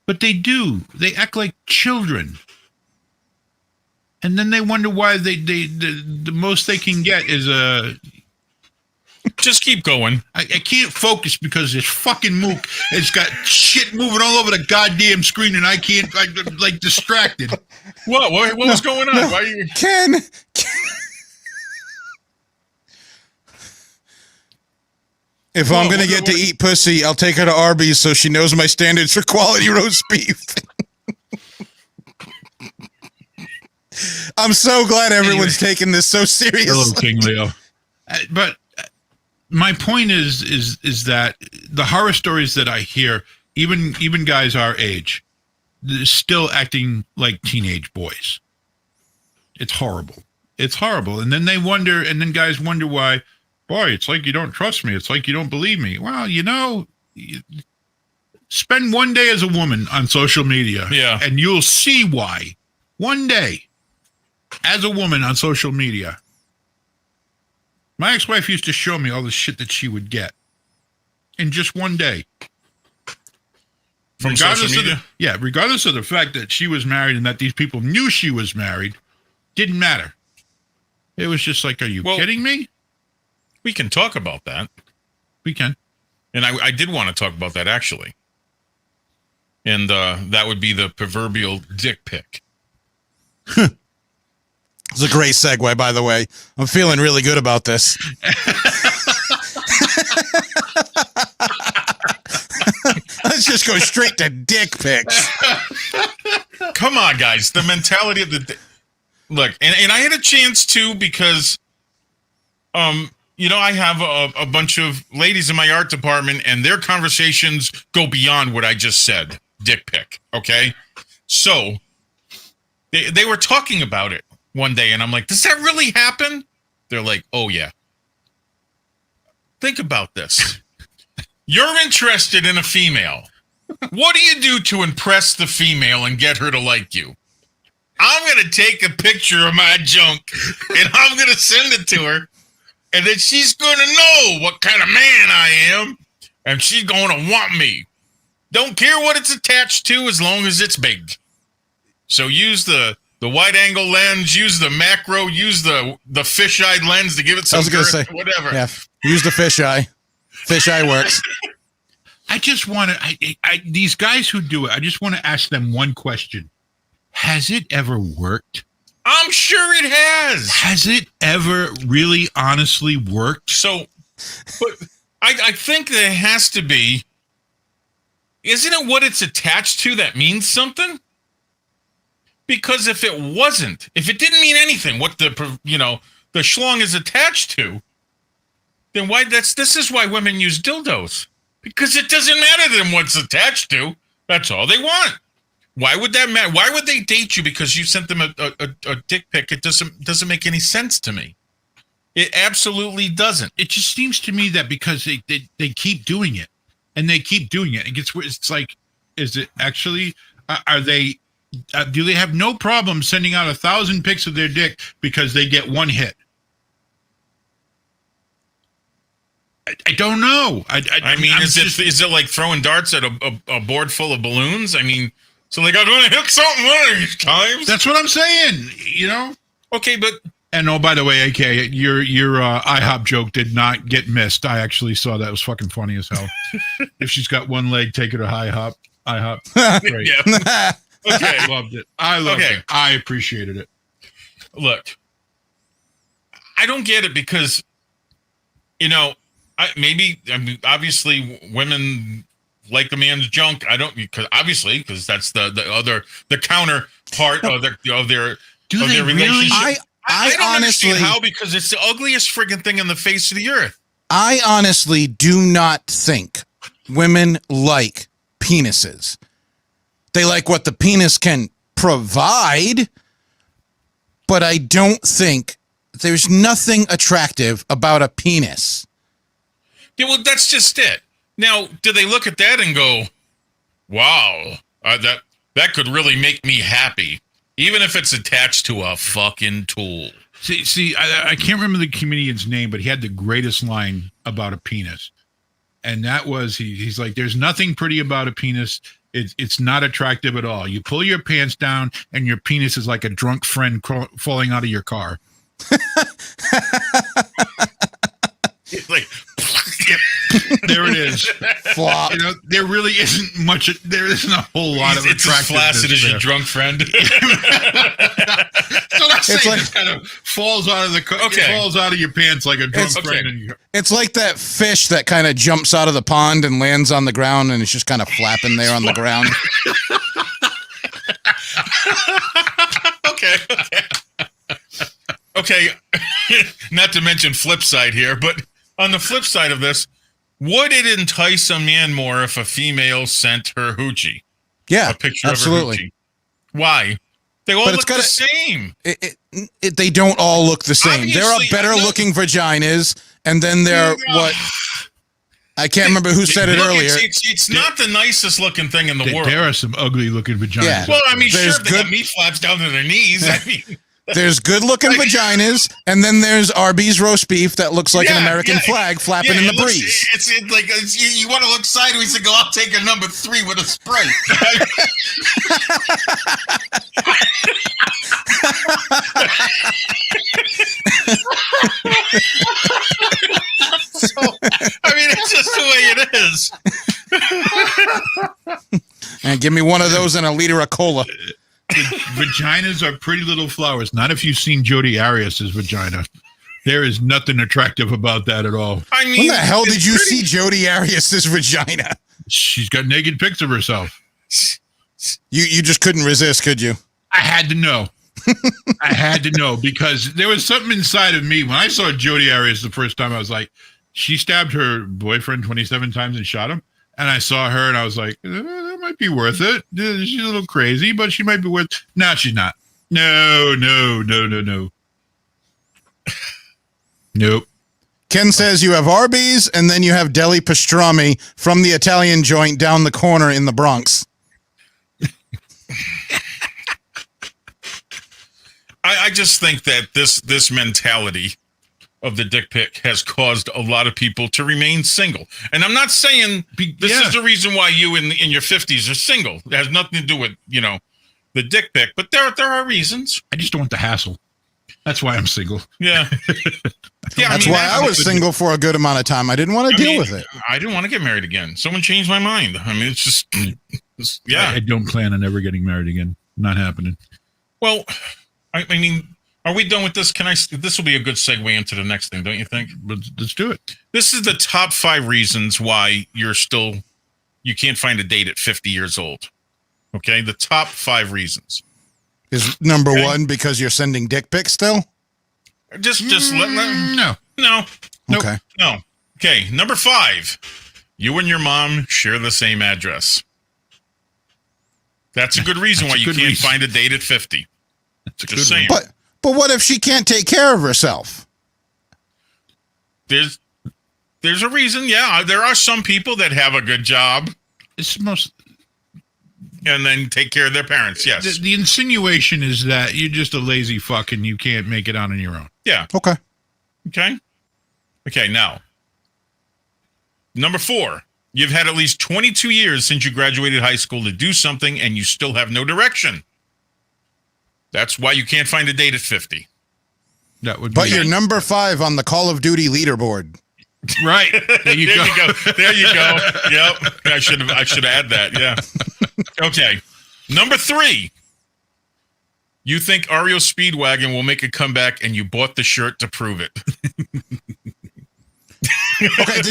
But they do. They act like children. And then they wonder why the most they can get is a... Just keep going. I can't focus because this fucking mook has got shit moving all over the goddamn screen, and I can't. I'm like distracted. What was going on? Why are you... Ken. If I'm going to get to eat pussy, I'll take her to Arby's so she knows my standards for quality roast beef. I'm so glad everyone's taking this so seriously. Hello, King Leo. But my point is that the horror stories that I hear, even guys our age, they're still acting like teenage boys. It's horrible. It's horrible. And then they wonder, and then guys wonder why, boy, it's like you don't trust me. It's like you don't believe me. Well, you know, spend one day as a woman on social media. Yeah. And you'll see why. One day as a woman on social media. My ex-wife used to show me all the shit that she would get in just one day. From social media? Regardless of the fact that she was married and that these people knew she was married, didn't matter. It was just like, are you kidding me? We can talk about that. We can. And I did want to talk about that, actually. And that would be the proverbial dick pic. It's a great segue, by the way. I'm feeling really good about this. Let's just go straight to dick pics. Come on, guys. The mentality of the... Look, and I had a chance, too, because... You know, I have a bunch of ladies in my art department, and their conversations go beyond what I just said. Dick pic, okay? So, they were talking about it one day, and I'm like, does that really happen? They're like, oh, yeah. Think about this. You're interested in a female. What do you do to impress the female and get her to like you? I'm going to take a picture of my junk and I'm going to send it to her. And then she's going to know what kind of man I am. And she's going to want me. Don't care what it's attached to as long as it's big. So use the wide angle lens, use the macro, use the fisheye lens to give it some I was going to say, whatever. Yeah, use the fisheye. Fisheye works. I just want to, these guys who do it, I just want to ask them one question. Has it ever worked? I'm sure it has. Has it ever really honestly worked? So, but I think there has to be. Isn't it what it's attached to that means something? Because if it wasn't, if it didn't mean anything, what the schlong is attached to, then why? This is why women use dildos. Because it doesn't matter to them what's attached to. That's all they want. Why would that matter? Why would they date you because you sent them a dick pic? It doesn't make any sense to me. It absolutely doesn't. It just seems to me that because they keep doing it and they keep doing it, it's like, is it actually? Are they? Do they have no problem sending out 1,000 pics of their dick because they get one hit? I don't know. I mean, is it like throwing darts at a board full of balloons? I mean, so like I'm going to hit something one of these times. That's what I'm saying. You know. Okay, but. And oh, by the way, AK, your IHOP joke did not get missed. I actually saw that. It was fucking funny as hell. If she's got one leg, take her to IHOP. Great. Yeah. Okay. I loved it. I loved it. I appreciated it. Look, I don't get it because, obviously women like a man's junk. I don't because that's the counterpart of their relationship. I don't understand how, because it's the ugliest friggin' thing in the face of the earth. I honestly do not think women like penises. They like what the penis can provide, but I don't think there's nothing attractive about a penis. Yeah, well, that's just it. Now, do they look at that and go, wow, that could really make me happy, even if it's attached to a fucking tool? See, I can't remember the comedian's name, but he had the greatest line about a penis. And that was, he's like, there's nothing pretty about a penis. It's not attractive at all. You pull your pants down and your penis is like a drunk friend falling out of your car. It's like, there it is. Flop. There really isn't much. There isn't a whole lot of it's as flaccid as your drunk friend. So that's it kind of falls out of the car. Okay. It falls out of your pants like a drunk friend. It's like that fish that kind of jumps out of the pond and lands on the ground and it's just kind of flapping there on the ground. Okay. Not to mention flip side here, but on the flip side of this, would it entice a man more if a female sent her hoochie? Yeah, a picture absolutely. Of her hoochie. Why? They all look the same. They don't all look the same. Obviously, there are better looking vaginas, and then there are what? I can't remember who said it earlier. It's not the nicest looking thing in the world. There are some ugly looking vaginas. Yeah. Well, I mean, sure, they got meat flaps down to their knees. I mean, there's good looking vaginas, and then there's Arby's roast beef that looks like an American flag flapping in the breeze. You want to look sideways and go, I'll take a number 3 with a Sprite. So, I mean, it's just the way it is. And give me one of those and a liter of cola. Vaginas are pretty little flowers. Not if you've seen Jodi Arias's vagina. There is nothing attractive about that at all. I mean, when the hell did you see Jodi Arias's vagina? She's got naked pics of herself. You just couldn't resist, could you? I had to know. I had to know because there was something inside of me when I saw Jodi Arias the first time. I was like, she stabbed her boyfriend 27 times and shot him. And I saw her and I was like, that might be worth it. She's a little crazy, but she might be worth it. No, she's not. No. Nope. Ken says you have Arby's, and then you have deli pastrami from the Italian joint down the corner in the Bronx. I just think that this mentality of the dick pic has caused a lot of people to remain single. And I'm not saying this is the reason why you in your 50s are single. It has nothing to do with, the dick pic, but there are reasons. I just don't want the hassle. That's why I'm single. Yeah. That's why I was single for a good amount of time. I didn't want to deal with it. I didn't want to get married again. Someone changed my mind. I mean, it's just, I don't plan on ever getting married again. Not happening. Well, I mean, are we done with this? This will be a good segue into the next thing, don't you think? Let's do it. This is the top 5 reasons why you can't find a date at 50 years old. Okay? The top 5 reasons. Is number 1 because you're sending dick pics still? Just let No. Okay. No. Okay, number 5. You and your mom share the same address. That's a good reason why you can't find a date at 50. Just saying. But what if she can't take care of herself? There's a reason. Yeah, there are some people that have a good job. It's and then take care of their parents. Yes. The insinuation is that you're just a lazy fuck and you can't make it out on your own. Yeah. Okay. Okay. Now, number 4. You've had at least 22 years since you graduated high school to do something, and you still have no direction. That's why you can't find a date at 50. But you're number 5 on the Call of Duty leaderboard. Right. There you go. There you go. Yep. I should add that. Yeah. Okay. Number 3. You think Ario Speedwagon will make a comeback, and you bought the shirt to prove it. Okay,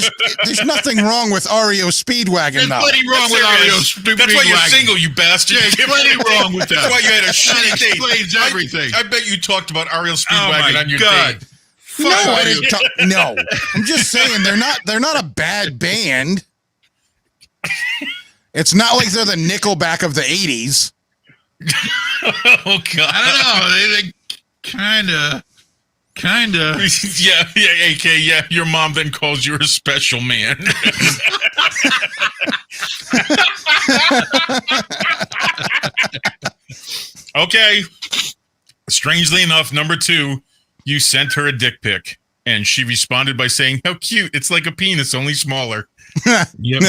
there's nothing wrong with Ario Speedwagon, though. There's plenty wrong with Ario Speedwagon. That's why you're single, you bastard. Yeah, there's plenty wrong with that. That's why you had a shitty date. Explains everything. I bet you talked about Ario Speedwagon on your date. No, I didn't no. I'm just saying they're not a bad band. It's not like they're the Nickelback of the 80s. Oh God. I don't know. They kind of. Yeah, AK, yeah. Your mom then calls you a special man. Okay. Strangely enough, number 2, you sent her a dick pic, and she responded by saying, "How cute! It's like a penis, only smaller." Yep.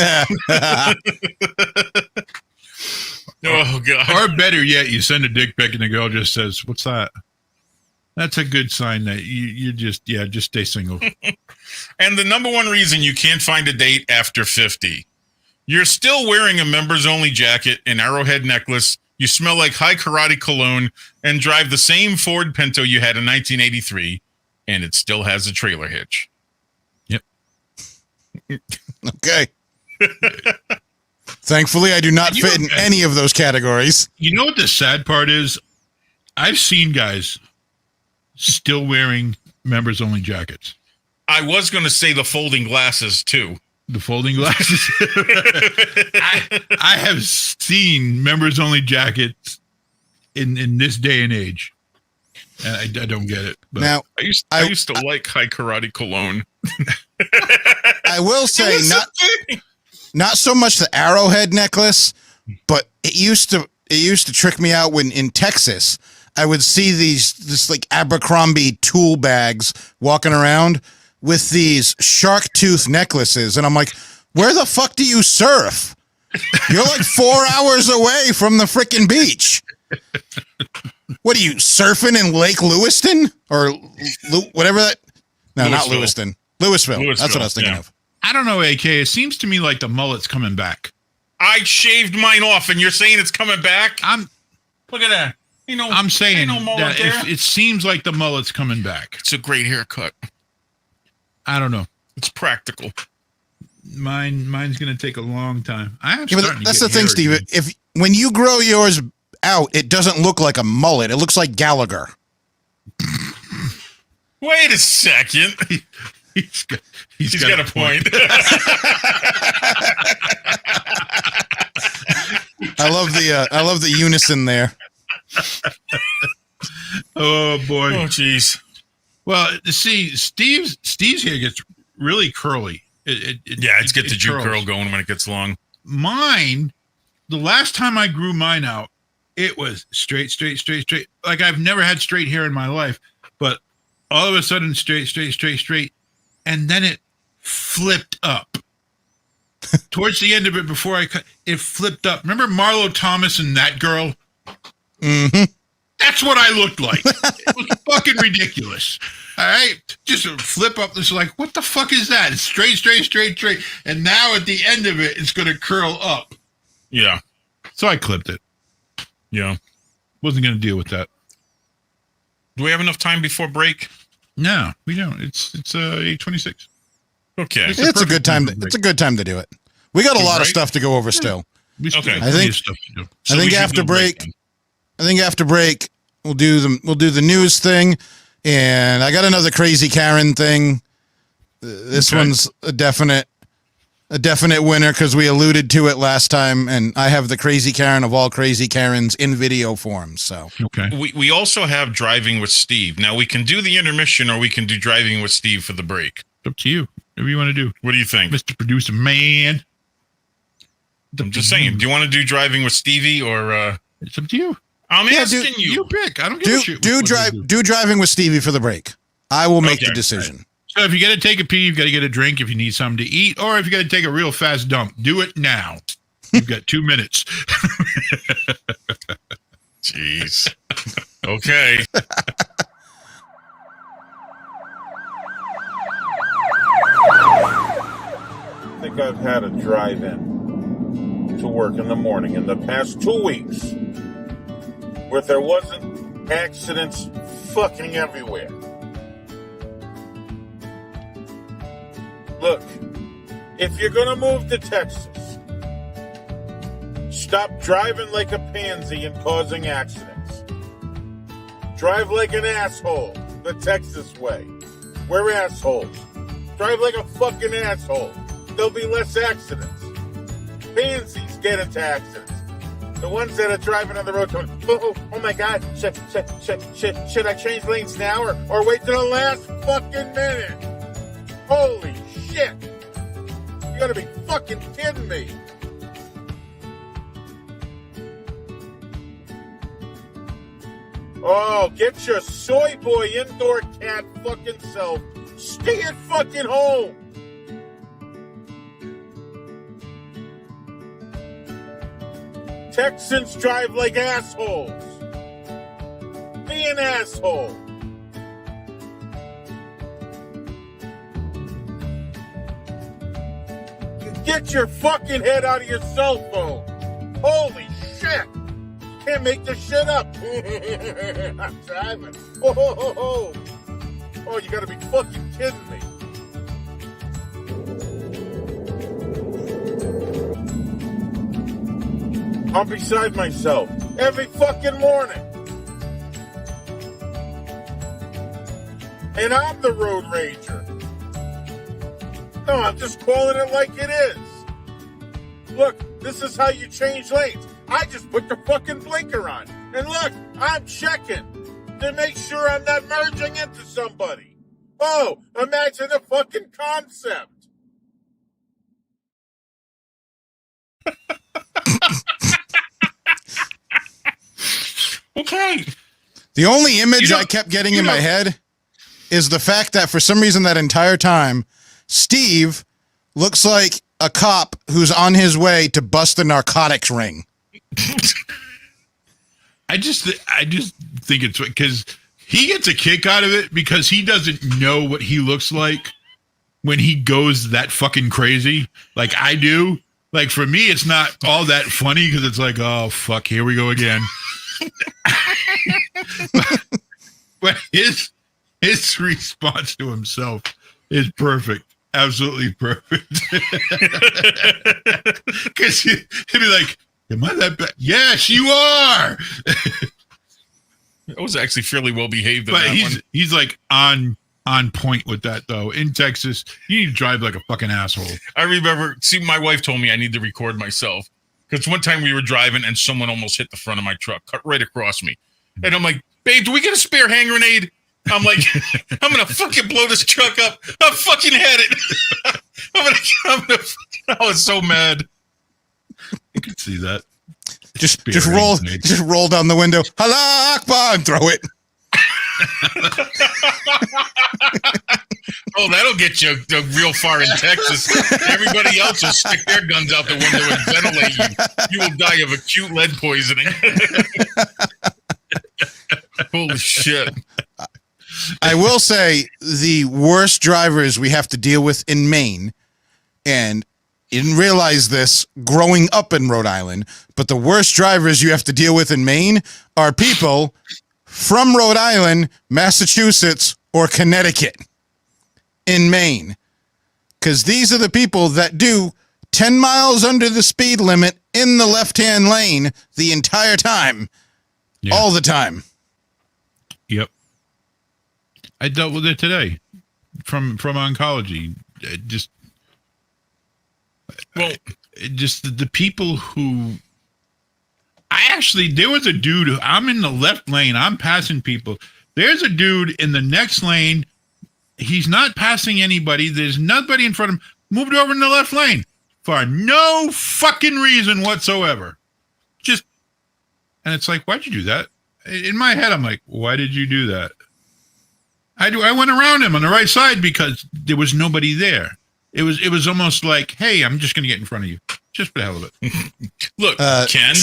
Oh God. Or better yet, you send a dick pic and the girl just says, "What's that?" That's a good sign that you just stay single. And the number 1 reason you can't find a date after 50. You're still wearing a members only jacket, an arrowhead necklace, you smell like high karate cologne, and drive the same Ford Pinto you had in 1983, and it still has a trailer hitch. Yep. Okay. Thankfully, I do not fit in any of those categories. You know what the sad part is? I've seen guys still wearing members only jackets. I was going to say the folding glasses too. The folding glasses. I have seen members only jackets in this day and age, and I don't get it. But Now, I used to like high karate cologne. I will say not so much the arrowhead necklace, but it used to trick me out when in Texas I would see this like Abercrombie tool bags walking around with these shark tooth necklaces, and I'm like, where the fuck do you surf? You're like 4 hours away from the frickin' beach. What are you surfing in Lake Lewiston or whatever that? No, not Lewiston. Louisville. That's what I was thinking of. I don't know, AK. It seems to me like the mullet's coming back. I shaved mine off, and you're saying it's coming back? Look at that. I'm saying that it seems like the mullet's coming back. It's a great haircut. I don't know. It's practical. Mine's going to take a long time. That's the thing, Steve. When you grow yours out, it doesn't look like a mullet. It looks like Gallagher. Wait a second. He's got a point. I love the unison there. Oh boy. Oh jeez. Well, see, Steve's hair gets really curly. It's get the Jew curl going when it gets long. Mine, the last time I grew mine out, it was straight. Like I've never had straight hair in my life, but all of a sudden straight. And then it flipped up. Towards the end of it, before I cut, it flipped up. Remember Marlo Thomas and that girl? Mm-hmm. That's what I looked like. It was fucking ridiculous. All right, just a flip up. It's like, what the fuck is that? It's straight. And now at the end of it, it's going to curl up. Yeah. So I clipped it. Yeah. Wasn't going to deal with that. Do we have enough time before break? No, we don't. It's 8:26. Okay. It's a good time. It's a good time to do it. We got a lot of stuff to go over still. Okay. I think stuff to do. I think after break. I think after break we'll do the news thing, and I got another crazy Karen thing. This one's a definite winner because we alluded to it last time, and I have the crazy Karen of all crazy Karens in video form. So okay, we also have Driving with Steve. Now we can do the intermission, or we can do Driving with Steve for the break. It's up to you. Whatever you want to do. What do you think, Mr. Producer Man? I'm just saying. Do you want to do Driving with Stevie, or it's up to you. I'm asking you. You pick. I don't give a shit. Do Driving with Stevie for the break. I will make the decision. Right. So if you got to take a pee, you've got to get a drink. If you need something to eat, or if you got to take a real fast dump, do it now. You've got 2 minutes. Jeez. Okay. I think I've had a drive-in to work in the morning in the past 2 weeks where there wasn't accidents fucking everywhere. Look, if you're gonna move to Texas, stop driving like a pansy and causing accidents. Drive like an asshole, the Texas way. We're assholes. Drive like a fucking asshole. There'll be less accidents. Pansies get into accidents. The ones that are driving on the road going, oh my God, should I change lanes now or wait till the last fucking minute? Holy shit! You gotta be fucking kidding me! Oh, get your soy boy indoor cat fucking self. Stay at fucking home! Texans drive like assholes. Be an asshole. Get your fucking head out of your cell phone. Holy shit. Can't make this shit up. I'm driving. Oh, you gotta be fucking kidding me. I'm beside myself every fucking morning. And I'm the road rager. No, I'm just calling it like it is. Look, this is how you change lanes. I just put the fucking blinker on. And look, I'm checking to make sure I'm not merging into somebody. Oh, imagine the fucking concept. Okay. The only image I kept getting in my head is the fact that for some reason that entire time, Steve looks like a cop who's on his way to bust the narcotics ring. I just think it's because he gets a kick out of it because he doesn't know what he looks like when he goes that fucking crazy like I do. Like for me, it's not all that funny because it's like, oh fuck, here we go again. but his response to himself is perfect. Absolutely perfect. Because he'd be like, am I that bad? Yes, you are. I was actually fairly well behaved. But he's like on point with that though. In Texas, you need to drive like a fucking asshole. I remember, my wife told me I need to record myself because one time we were driving and someone almost hit the front of my truck, cut right across me. And I'm like, babe, do we get a spare hand grenade? I'm like, I'm gonna fucking blow this truck up. I fucking had it. I was so mad. I could see that. Just roll down the window. Allah Akbar and throw it. Oh, that'll get you real far in Texas. Everybody else will stick their guns out the window and ventilate you. You will die of acute lead poisoning. Holy shit. I will say the worst drivers we have to deal with in Maine, and you didn't realize this growing up in Rhode Island, but the worst drivers you have to deal with in Maine are people from Rhode Island, Massachusetts, or Connecticut in Maine. Because these are the people that do 10 miles under the speed limit in the left-hand lane the entire time. Yeah. All the time. Yep. I dealt with it today from oncology. Just the people who there was a dude who, I'm in the left lane, I'm passing people. There's a dude in the next lane. He's not passing anybody. There's nobody in front of him. Moved over in the left lane for no fucking reason whatsoever. And it's like, why'd you do that? In my head, I'm like, why did you do that? I went around him on the right side because there was nobody there. It was almost like, hey, I'm just going to get in front of you. Just for the hell of it. Look, Ken.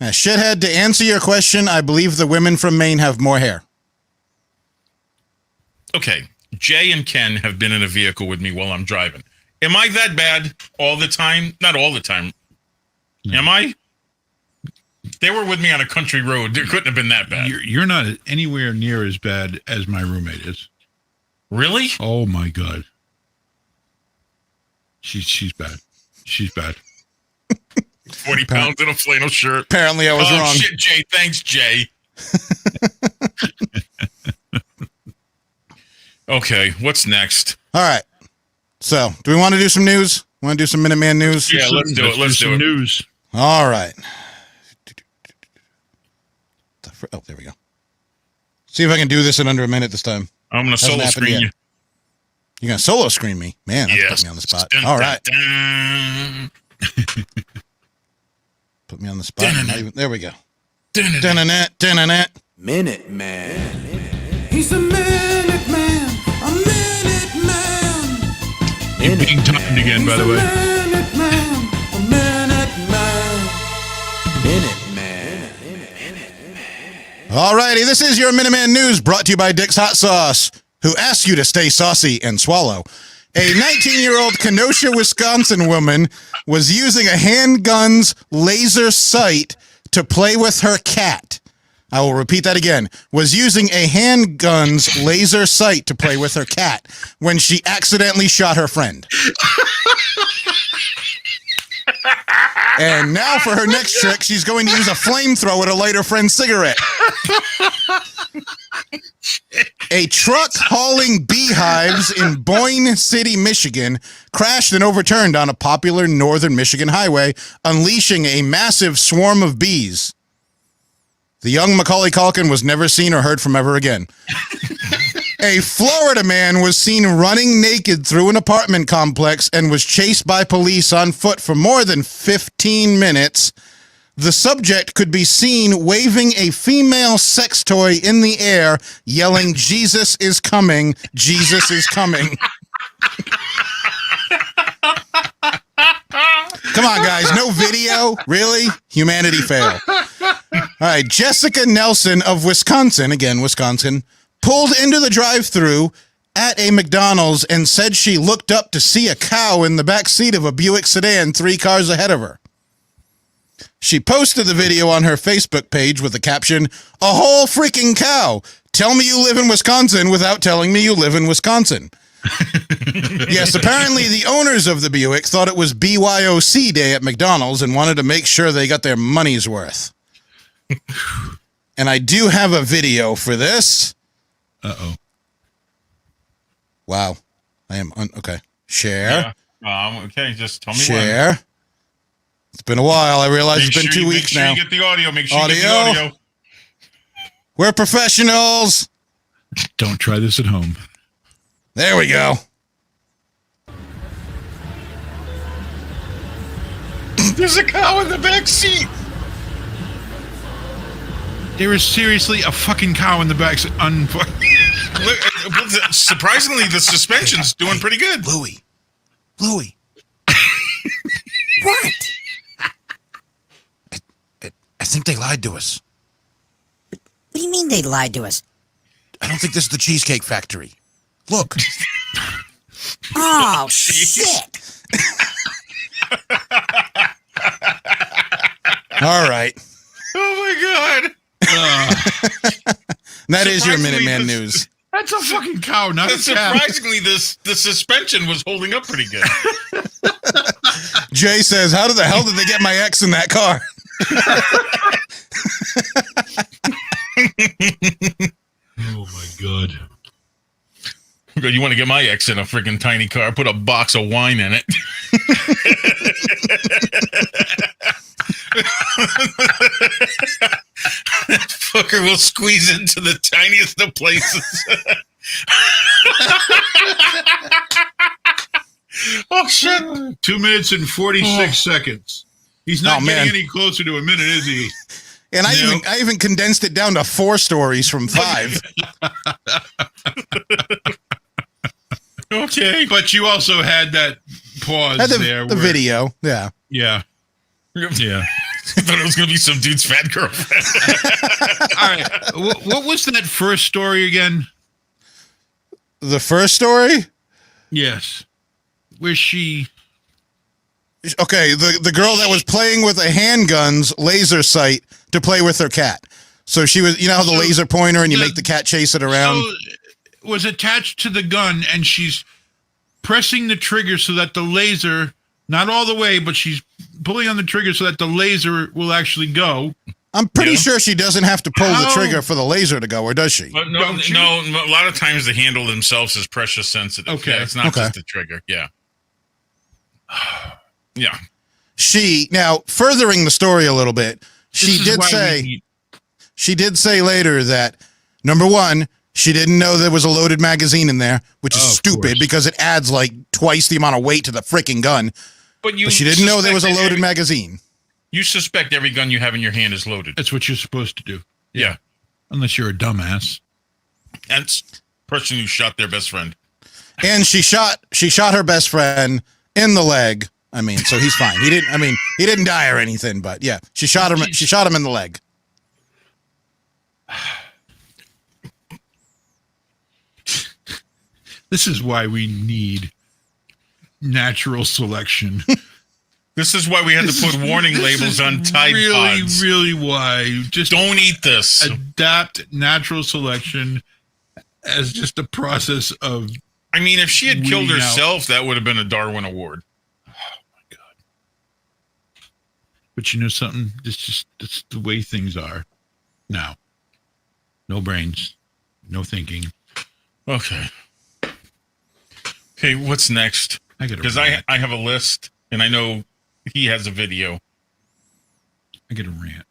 Shithead, to answer your question, I believe the women from Maine have more hair. Okay, Jay and Ken have been in a vehicle with me while I'm driving. Am I that bad all the time? Not all the time. No. Am I? They were with me on a country road. It couldn't have been that bad. You're not anywhere near as bad as my roommate is. Really? Oh, my God. She's bad. She's bad. 40 pounds in a flannel shirt. Apparently I was wrong. Oh, shit, Jay. Thanks, Jay. Okay, what's next? All right. So, do we want to do some news? Want to do some Minuteman news? Yeah, let's do it. Let's do it. News. All right. Oh, there we go. See if I can do this in under a minute this time. I'm going to solo screen you. You're going to solo screen me? Man, that's put me on the spot. All right. Put me on the spot. There we go. Minute Man. He's a Minute Man. A Minute Man. You're being timed again, by the way. Minute Man. A Minute Man. Minute Man. All righty, this is your Minuteman News brought to you by Dick's Hot Sauce, who asks you to stay saucy and swallow. A 19-year-old Kenosha, Wisconsin woman was using a handgun's laser sight to play with her cat. I will repeat that again. Was using a handgun's laser sight to play with her cat when she accidentally shot her friend. And now for her next trick, she's going to use a flamethrower to light her friend's cigarette. A truck hauling beehives in Boyne City, Michigan, crashed and overturned on a popular northern Michigan highway, unleashing a massive swarm of bees. The young Macaulay Culkin was never seen or heard from ever again. A Florida man was seen running naked through an apartment complex and was chased by police on foot for more than 15 minutes. The subject could be seen waving a female sex toy in the air, yelling, "Jesus is coming, Jesus is coming." Come on, guys. No video? Really? Humanity fail. All right. Jessica Nelson of Wisconsin, again, Wisconsin, pulled into the drive-thru at a McDonald's and said she looked up to see a cow in the back seat of a Buick sedan 3 cars ahead of her. She posted the video on her Facebook page with the caption, "A whole freaking cow. Tell me you live in Wisconsin without telling me you live in Wisconsin." Yes, apparently the owners of the Buick thought it was BYOC day at McDonald's and wanted to make sure they got their money's worth. And I do have a video for this. Uh-oh. Wow. I am okay. Share. Yeah. Okay, just tell me Share. when. It's been a while. I realize it's been 2 weeks now. Make sure you get the audio. Make sure you get the audio. We're professionals. Don't try this at home. There we go. There's a cow in the back seat. There is seriously a fucking cow in the back. Surprisingly, the suspension's doing pretty good. Louie. What? I think they lied to us. What do you mean they lied to us? I don't think this is the Cheesecake Factory. Look. Oh, shit. All right. Oh my god. That is your Surprisingly, Minuteman this- news. That's a fucking cow, not a cat. Surprisingly, the suspension was holding up pretty good. Jay says, how the hell did they get my ex in that car? Oh my god. You want to get my ex in a freaking tiny car? Put a box of wine in it. That fucker will squeeze into the tiniest of places. Oh shit! 2 minutes and 46 seconds. He's not Oh, getting man. any closer to a minute, is he? And I even condensed it down to 4 stories from 5. Okay, But you also had that pause Had there. the where- video, yeah. Yeah. Yeah. I thought it was going to be some dude's fat girlfriend. All right. What was that first story again? The first story? Yes. Where she... Okay, the girl that was playing with a handgun's laser sight to play with her cat. So she was, you know how the laser pointer and you make the cat chase it around? So, was attached to the gun, and she's pressing the trigger so that the laser, not all the way, but she's pulling on the trigger so that the laser will actually go. I'm pretty sure she doesn't have to pull the How? trigger for the laser to go, or does she? But no, Don't you? no. A lot of times the handle themselves is pressure sensitive. Okay. Yeah, it's not Okay. just the trigger. Yeah. Yeah. Now, furthering the story a little bit, This she is did why say... we need- She did say later that, number one, she didn't know there was a loaded magazine in there, which is Oh, of stupid course. because it adds like twice the amount of weight to the freaking gun. But you But she didn't know there was a suspect loaded every- magazine. You suspect every gun you have in your hand is loaded. That's what you're supposed to do. Yeah. Unless you're a dumbass. That's the person who shot their best friend. And she shot her best friend in the leg. I mean, so he's fine. He didn't die or anything, but yeah, she shot him in the leg. This is why we need natural selection. This is why we had to put warning labels on Tide Pods. Really why. Just Don't eat this. adapt natural selection as just a process of... I mean, if she had killed Weeding out. herself, that would have been a Darwin Award. But you know something? It's the way things are now. No brains, no thinking. Okay. Okay, what's next? I get Because I have a list, and I know he has a video. I get a rant.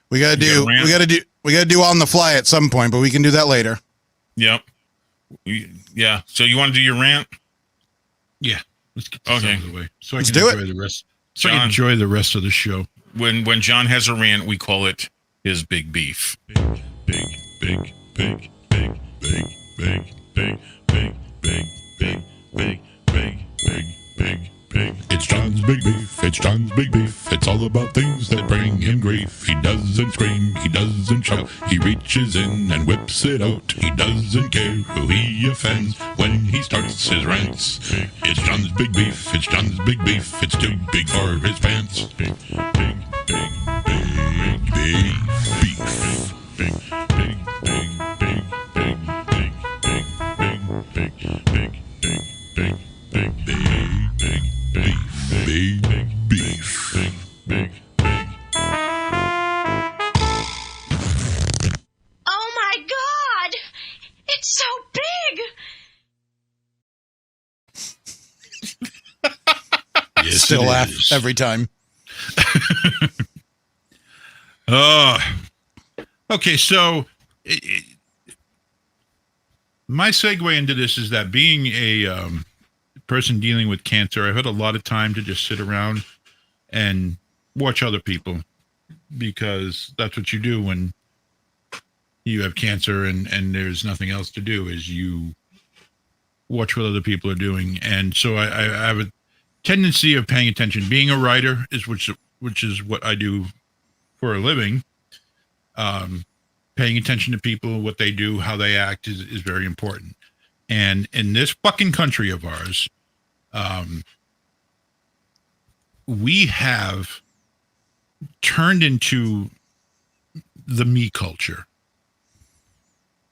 We gotta You got a rant? we gotta do on the fly at some point, but we can do that later. Yep. Yeah. So you want to do your rant? Yeah, let's get this Okay. out of the way so Let's I can do enjoy the rest. So I John. can enjoy the rest of the show. When John has a rant, we call it his big beef. It's John's big beef, it's John's big beef. It's all about things that bring him grief. He doesn't scream, he doesn't shout. He reaches in and whips it out. He doesn't care who he offends when he starts his rants. It's John's big beef, it's John's big beef. It's too big for his pants. Big beef. Big beef. Oh my God! It's so big! Yes, Still it laugh is. every time. Okay, so my segue into this is that being a person dealing with cancer, I've had a lot of time to just sit around and watch other people, because that's what you do when you have cancer and there's nothing else to do, is you watch what other people are doing. And so I have a tendency of paying attention. Being a writer is which is what I do for a living. Paying attention to people, what they do, how they act is very important. And in this fucking country of ours, we have turned into the me culture.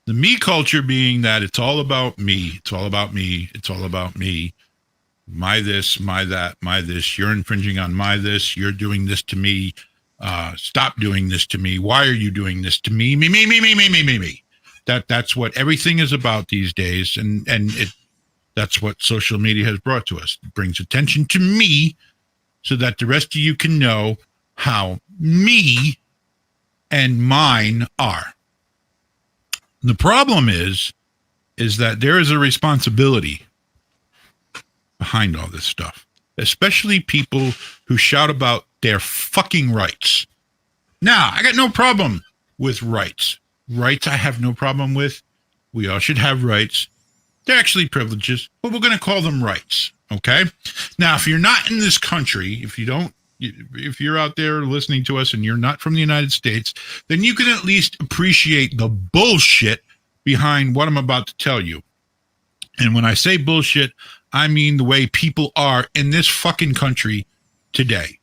The me culture being that it's all about me. It's all about me. It's all about me. My this, my that, my this. You're infringing on my this. You're doing this to me. Stop doing this to me. Why are you doing this to me? Me. That's what everything is about these days, and that's what social media has brought to us. It brings attention to me so that the rest of you can know how me and mine are. The problem is that there is a responsibility behind all this stuff, especially people who shout about their fucking rights. Now, I got no problem with rights. Rights I have no problem with. We all should have rights. They're actually privileges, but we're going to call them rights, okay? Now, if you're not in this country, if you're out there listening to us and you're not from the United States, then you can at least appreciate the bullshit behind what I'm about to tell you. And when I say bullshit, I mean the way people are in this fucking country today.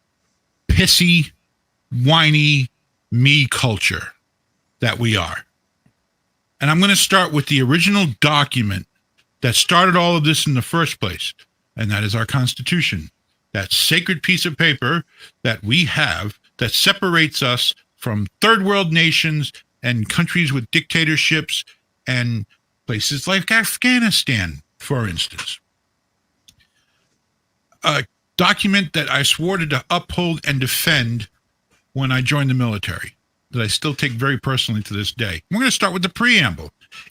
Pissy, whiny, me culture that we are. And I'm going to start with the original document that started all of this in the first place, and that is our Constitution. That sacred piece of paper that we have that separates us from third world nations and countries with dictatorships and places like Afghanistan, for instance. A document that I swore to uphold and defend when I joined the military, that I still take very personally to this day. We're going to start with the preamble.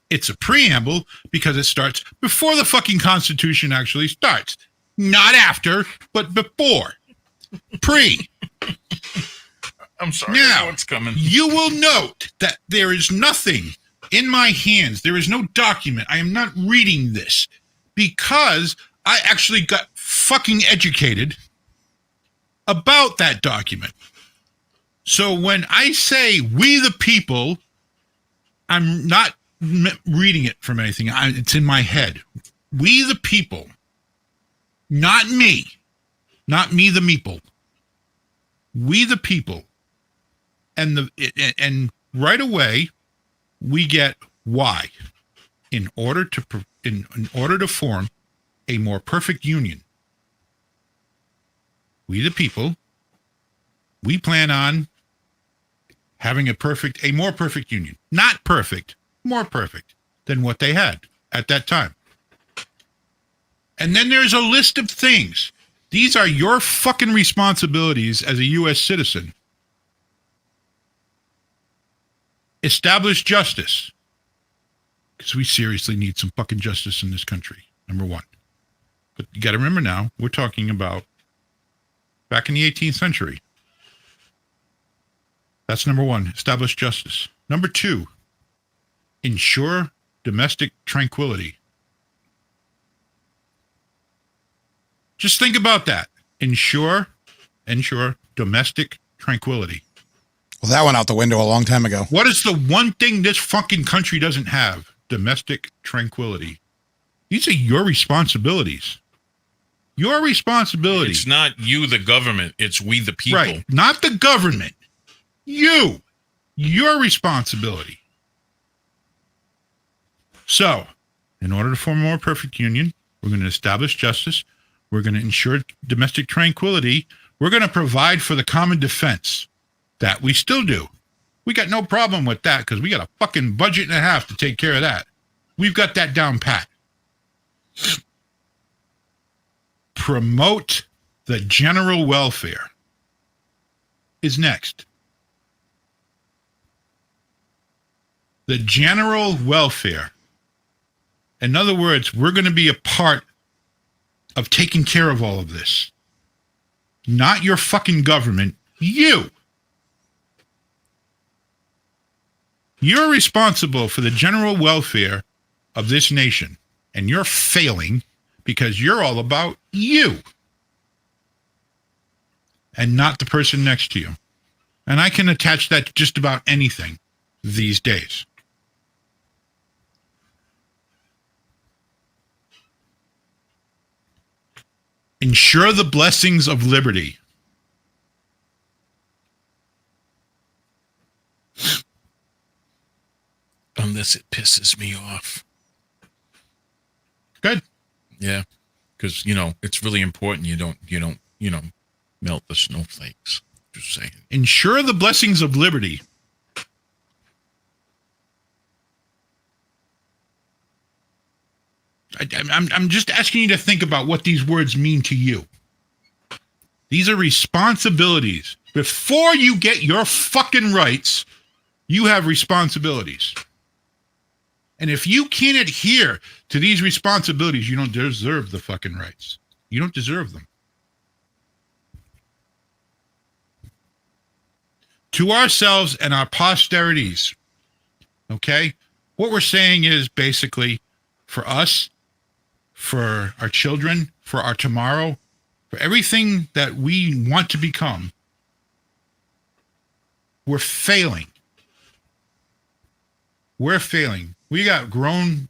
It's a preamble because it starts before the fucking Constitution actually starts. Not after, but before. Pre. I'm sorry. Now, I know what's coming. You will note that there is nothing in my hands. There is no document. I am not reading this because I actually got fucking educated about that document. So when I say we the people, I'm not reading it from anything. It's in my head. We the people. Not me. Not me the meeple. We the people. And right away we get why. In order to form a more perfect union. We the people, we plan on having a more perfect union. Not perfect, more perfect than what they had at that time. And then there's a list of things. These are your fucking responsibilities as a U.S. citizen. Establish justice. Because we seriously need some fucking justice in this country, number one. But you got to remember now, we're talking about back in the 18th century. That's number one, establish justice. Number two, ensure domestic tranquility. Just think about that. Ensure domestic tranquility. Well, that went out the window a long time ago. What is the one thing this fucking country doesn't have? Domestic tranquility. These are your responsibilities. Your responsibility. It's not you, the government. It's we, the people. Right. Not the government. You. Your responsibility. So, in order to form a more perfect union, we're going to establish justice. We're going to ensure domestic tranquility. We're going to provide for the common defense. That we still do. We got no problem with that because we got a fucking budget and a half to take care of that. We've got that down pat. Promote the general welfare is next. the general welfare. In other words, we're going to be a part of taking care of all of this. Not your fucking government. You. You're responsible for the general welfare of this nation. And you're failing because you're all about you. And not the person next to you. And I can attach that to just about anything these days. Ensure the blessings of liberty. Unless it pisses me off. Good. Yeah. Because, it's really important you don't, melt the snowflakes. Just saying. Ensure the blessings of liberty. I'm just asking you to think about what these words mean to you. These are responsibilities. Before you get your fucking rights, you have responsibilities. And if you can't adhere to these responsibilities, you don't deserve the fucking rights. You don't deserve them. To ourselves and our posterities, okay? What we're saying is basically for us, for our children, for our tomorrow, for everything that we want to become, we're failing. We're failing. We got grown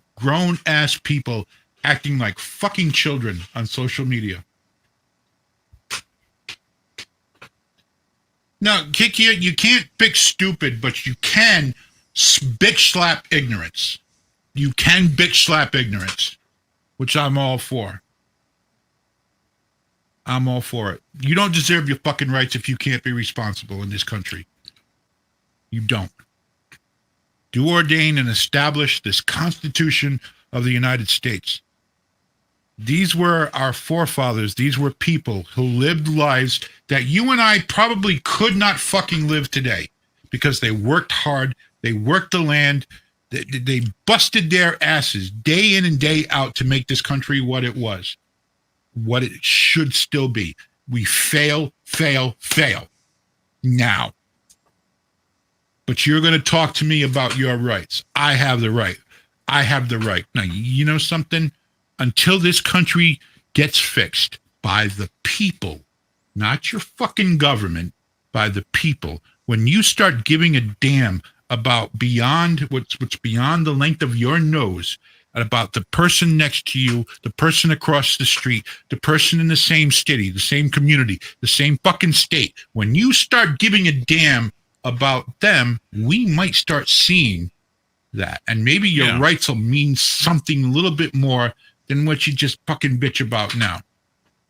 ass people acting like fucking children on social media. Now, Kiki, you can't bitch stupid, but you can bitch slap ignorance. You can bitch slap ignorance, which I'm all for. I'm all for it. You don't deserve your fucking rights if you can't be responsible in this country. You don't. Do ordain and establish this Constitution of the United States. These were our forefathers. These were people who lived lives that you and I probably could not fucking live today because they worked hard. They worked the land. They busted their asses day in and day out to make this country what it was, what it should still be. We fail now. But you're going to talk to me about your rights. I have the right. I have the right. Now, you know something? Until this country gets fixed by the people, not your fucking government, by the people, when you start giving a damn about beyond what's beyond the length of your nose, and about the person next to you, the person across the street, the person in the same city, the same community, the same fucking state, when you start giving a damn about them, we might start seeing that. And maybe your rights will mean something a little bit more than what you just fucking bitch about now.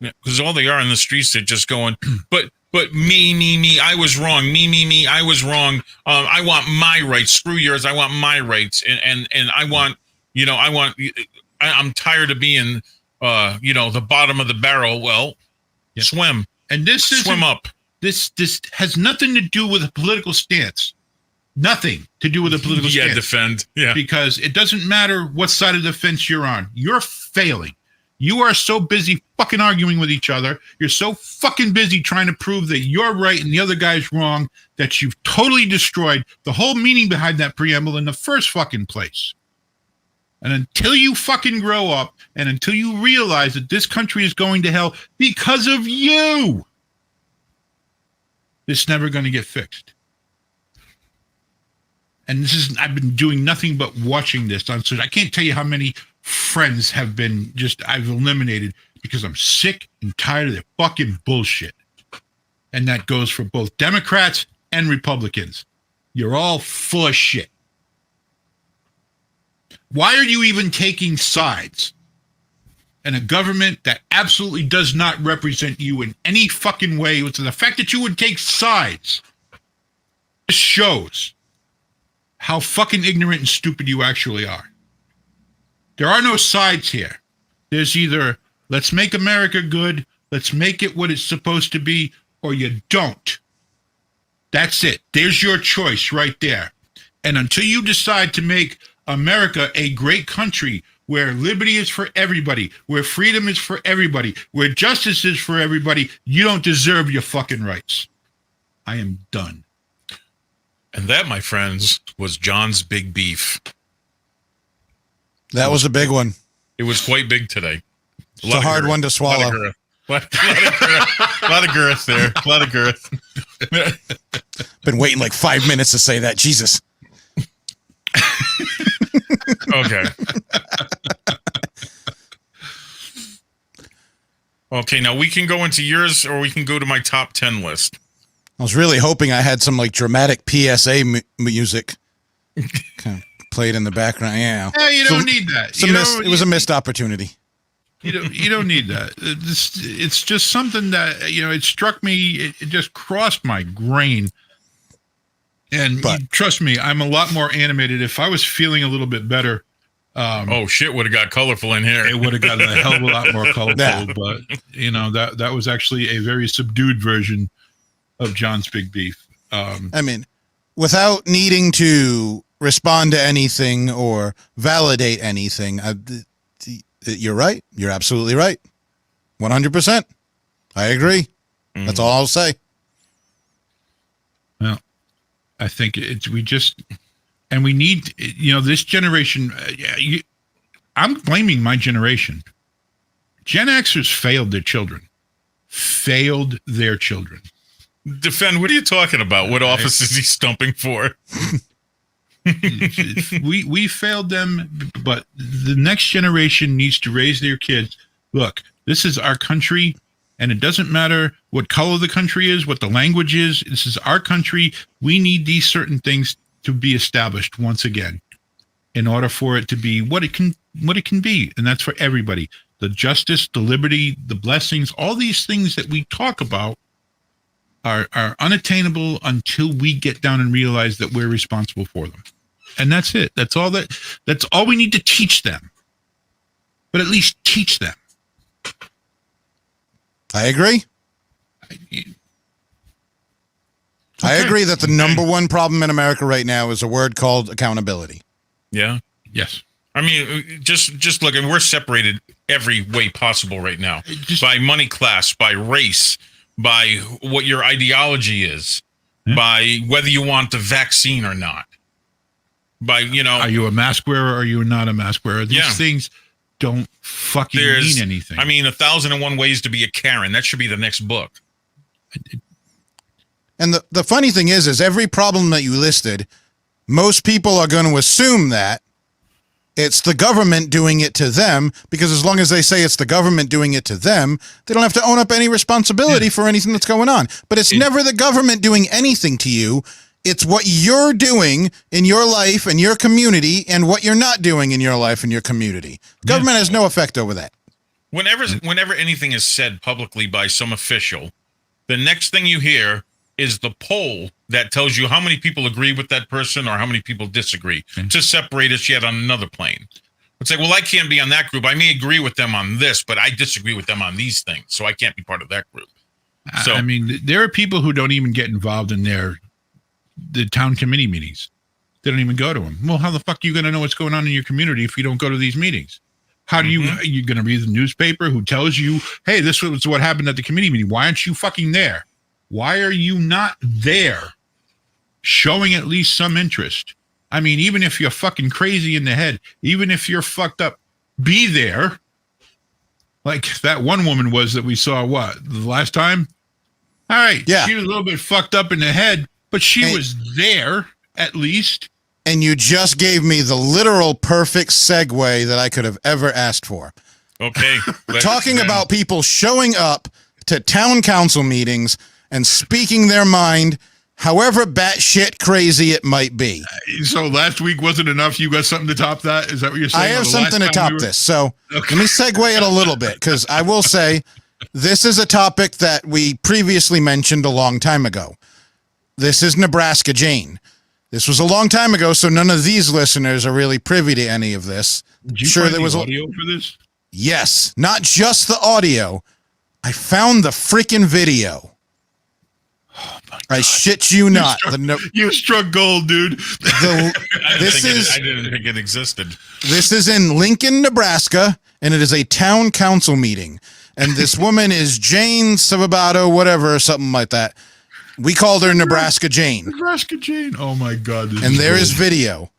Yeah, because all they are in the streets, they're just going, but me, I was wrong. Me, I was wrong. I want my rights. Screw yours. I want my rights. And I want, I'm tired of being, the bottom of the barrel. Well, swim. And this is swim up. This has nothing to do with a political stance. Nothing to do with a political stance. Defend. Yeah. Because it doesn't matter what side of the fence you're on. You're failing. You are so busy fucking arguing with each other. You're so fucking busy trying to prove that you're right and the other guy's wrong that you've totally destroyed the whole meaning behind that preamble in the first fucking place. And until you fucking grow up and until you realize that this country is going to hell because of you, it's never going to get fixed. And I've been doing nothing but watching this on social. I can't tell you how many friends have been I've eliminated because I'm sick and tired of their fucking bullshit. And that goes for both Democrats and Republicans. You're all full of shit. Why are you even taking sides in a government that absolutely does not represent you in any fucking way? It's the fact that you would take sides shows how fucking ignorant and stupid you actually are. There are no sides here. There's either let's make America good, let's make it what it's supposed to be, or you don't. That's it. There's your choice right there. And until you decide to make America a great country where liberty is for everybody, where freedom is for everybody, where justice is for everybody, you don't deserve your fucking rights. I am done. And that, my friends, was John's big beef. That was a big one. It was quite big today. It's a hard one to swallow. A lot of girth there. A lot of girth. Been waiting like 5 minutes to say that. Jesus. Okay. Okay, now we can go into yours or we can go to my top 10 list. I was really hoping I had some like dramatic PSA music kind of played in the background. Yeah, you don't need that. It was a missed opportunity. You don't need that. It's just something that, it struck me. It just crossed my brain. And trust me, I'm a lot more animated. If I was feeling a little bit better. Oh, shit would have got colorful in here. It would have gotten a hell of a lot more colorful. Yeah. But, that was actually a very subdued version of John's big beef. I mean, without needing to respond to anything or validate anything, you're right. You're absolutely right. 100%. I agree. That's all I'll say. Well, I think we need, this generation. I'm blaming my generation. Gen Xers failed their children. Defend, what are you talking about? What office is he stumping for? we failed them, but the next generation needs to raise their kids. Look, this is our country, and it doesn't matter what color the country is, what the language is. This is our country. We need these certain things to be established once again in order for it to be what it can be, and that's for everybody. The justice, the liberty, the blessings, all these things that we talk about are unattainable until we get down and realize that we're responsible for them. And that's it. That's all we need to teach them. But at least teach them. I agree. I agree that the number one problem in America right now is a word called accountability. Yeah. Yes. I mean, just look, and we're separated every way possible right now. By money class, by race, by what your ideology is, by whether you want the vaccine or not. By, are you a mask wearer or are you not a mask wearer? These things don't fucking mean anything. I mean, 1,001 Ways to be a Karen. That should be the next book. And the funny thing is every problem that you listed, most people are going to assume that it's the government doing it to them, because as long as they say it's the government doing it to them, they don't have to own up any responsibility for anything that's going on. But it's never the government doing anything to you. It's what you're doing in your life and your community and what you're not doing in your life and your community. Government has no effect over that. Whenever anything is said publicly by some official, the next thing you hear is the poll that tells you how many people agree with that person or how many people disagree, to separate us yet on another plane. It's like, well, I can't be on that group. I may agree with them on this, but I disagree with them on these things, so I can't be part of that group. So, I mean, there are people who don't even get involved in the town committee meetings. They don't even go to them. Well, how the fuck are you going to know what's going on in your community if you don't go to these meetings? How do are you going to read the newspaper who tells you, hey, this was what happened at the committee meeting? Why aren't you fucking there? Why are you not there showing at least some interest? I mean, even if you're fucking crazy in the head, even if you're fucked up, be there. Like that one woman was that we saw, the last time? All right. Yeah. She was a little bit fucked up in the head, but she was there at least. And you just gave me the literal perfect segue that I could have ever asked for. Okay. Talking about people showing up to town council meetings and speaking their mind, however batshit crazy it might be. So last week wasn't enough. You got something to top that? Is that what you're saying? I have something to top this. So let me segue it a little bit, because I will say this is a topic that we previously mentioned a long time ago. This is Nebraska Jane. This was a long time ago, so none of these listeners are really privy to any of this. Did you find the audio for this? Yes, not just the audio. I found the freaking video. I shit you not. You struck gold, dude. I didn't think it existed. This is in Lincoln, Nebraska, and it is a town council meeting. And this woman is Jane Savabato, whatever, something like that. We called her Nebraska Jane. Nebraska Jane. Oh my God! And there is video.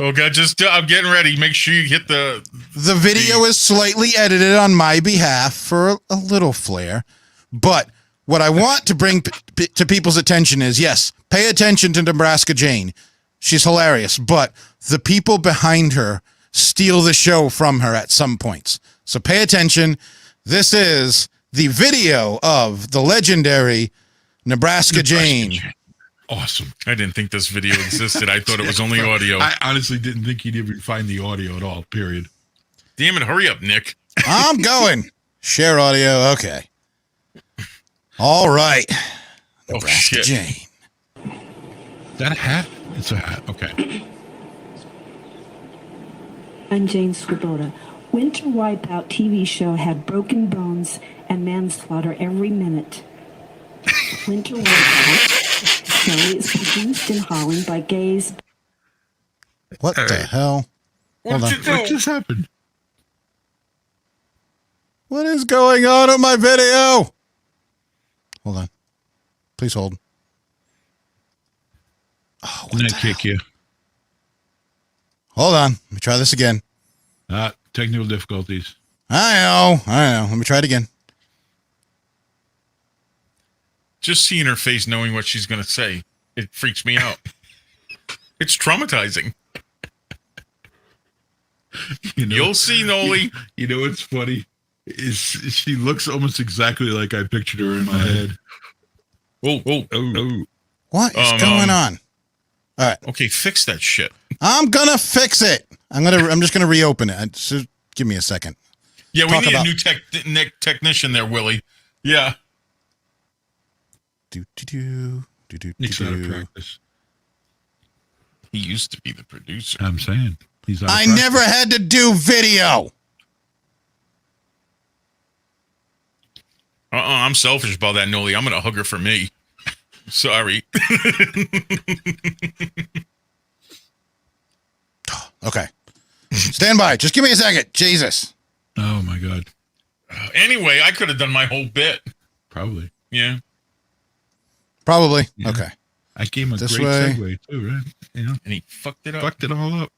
Okay, I'm getting ready. Make sure you hit the. The video is slightly edited on my behalf for a little flair, but what I want to bring to people's attention is, yes, pay attention to Nebraska Jane. She's hilarious, but the people behind her steal the show from her at some points. So pay attention. This is the video of the legendary Nebraska Jane. Awesome. I didn't think this video existed. I thought it was only audio. I honestly didn't think he'd even find the audio at all, period. Damn it, hurry up, Nick. I'm going. Share audio. Okay. All right. Nebraska Jane. Is that a hat? It's a hat. Okay. I'm Jane Swoboda. Winter Wipeout TV show had broken bones and manslaughter every minute. Winter Wipeout show is produced in Holland by gays. What the hell? Hold on. What just happened? What is going on in my video? Hold on. Please hold. Oh, what Didn't the I kick hell? you? Hold on. Let me try this again. Technical difficulties. I know. Let me try it again. Just seeing her face, knowing what she's going to say, it freaks me out. It's traumatizing. You'll see, Noli. You know what's funny? Is she looks almost exactly like I pictured her in my head. Oh. What is going on? All right. Okay, fix that shit. I'm gonna fix it. I'm just gonna reopen it. Just give me a second. Yeah, we need a new technician there, Willie. Yeah. Nick's out of practice. He used to be the producer. I'm saying he's out of I practice. never had to do video. I'm selfish about that, Noli. I'm gonna hug her for me. Sorry. Okay. Stand by. Just give me a second. Jesus. Oh my God. Anyway, I could have done my whole bit. Probably. Yeah. Probably. Yeah. Okay. I gave him a This great way. segue too, right? You know, And he fucked it up. fucked it all up.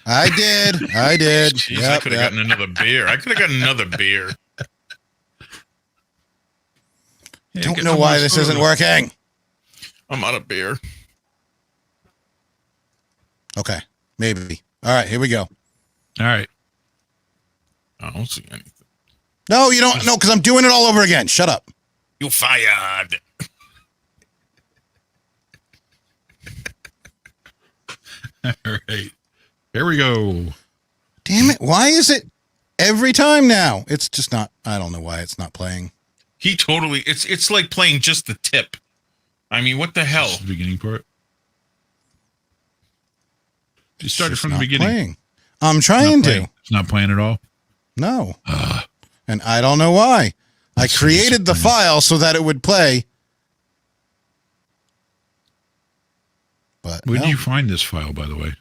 I did. Jeez, I Yep, could have gotten another beer. Yeah, Don't get know no why more this soda. isn't working. I'm out of beer. Okay. Maybe. All right. Here we go. All right. I don't see anything. No, you don't. No, because I'm doing it all over again. Shut up. You fired. All right. Here we go. Damn it. Why is it every time now? It's just not. I don't know why it's not playing. He totally. It's like playing just the tip. I mean, what the hell? This is the beginning part. You started It's from the not beginning. playing. I'm trying to. It's not playing at all. No. And I don't know why. I That's so created the disappointing. file so that it would play. But Where no. did you find this file, by the way?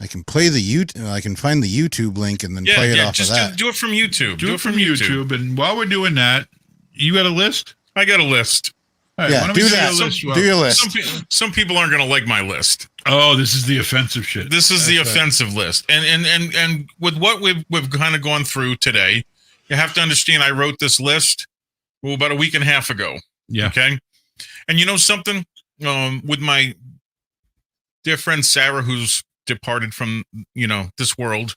I can play I can find the YouTube link and then play it off just of that. do it from YouTube. Do it from YouTube. And while we're doing that, you got a list? I got a list. All right, Yeah, why don't do we see that. your list? Do your list. Some people aren't going to like my list. Oh, this is the offensive shit. This is the offensive list, and with what we've kind of gone through today, you have to understand. I wrote this list about a week and a half ago. Yeah. Okay. And you know something? With my dear friend Sarah, who's departed from this world,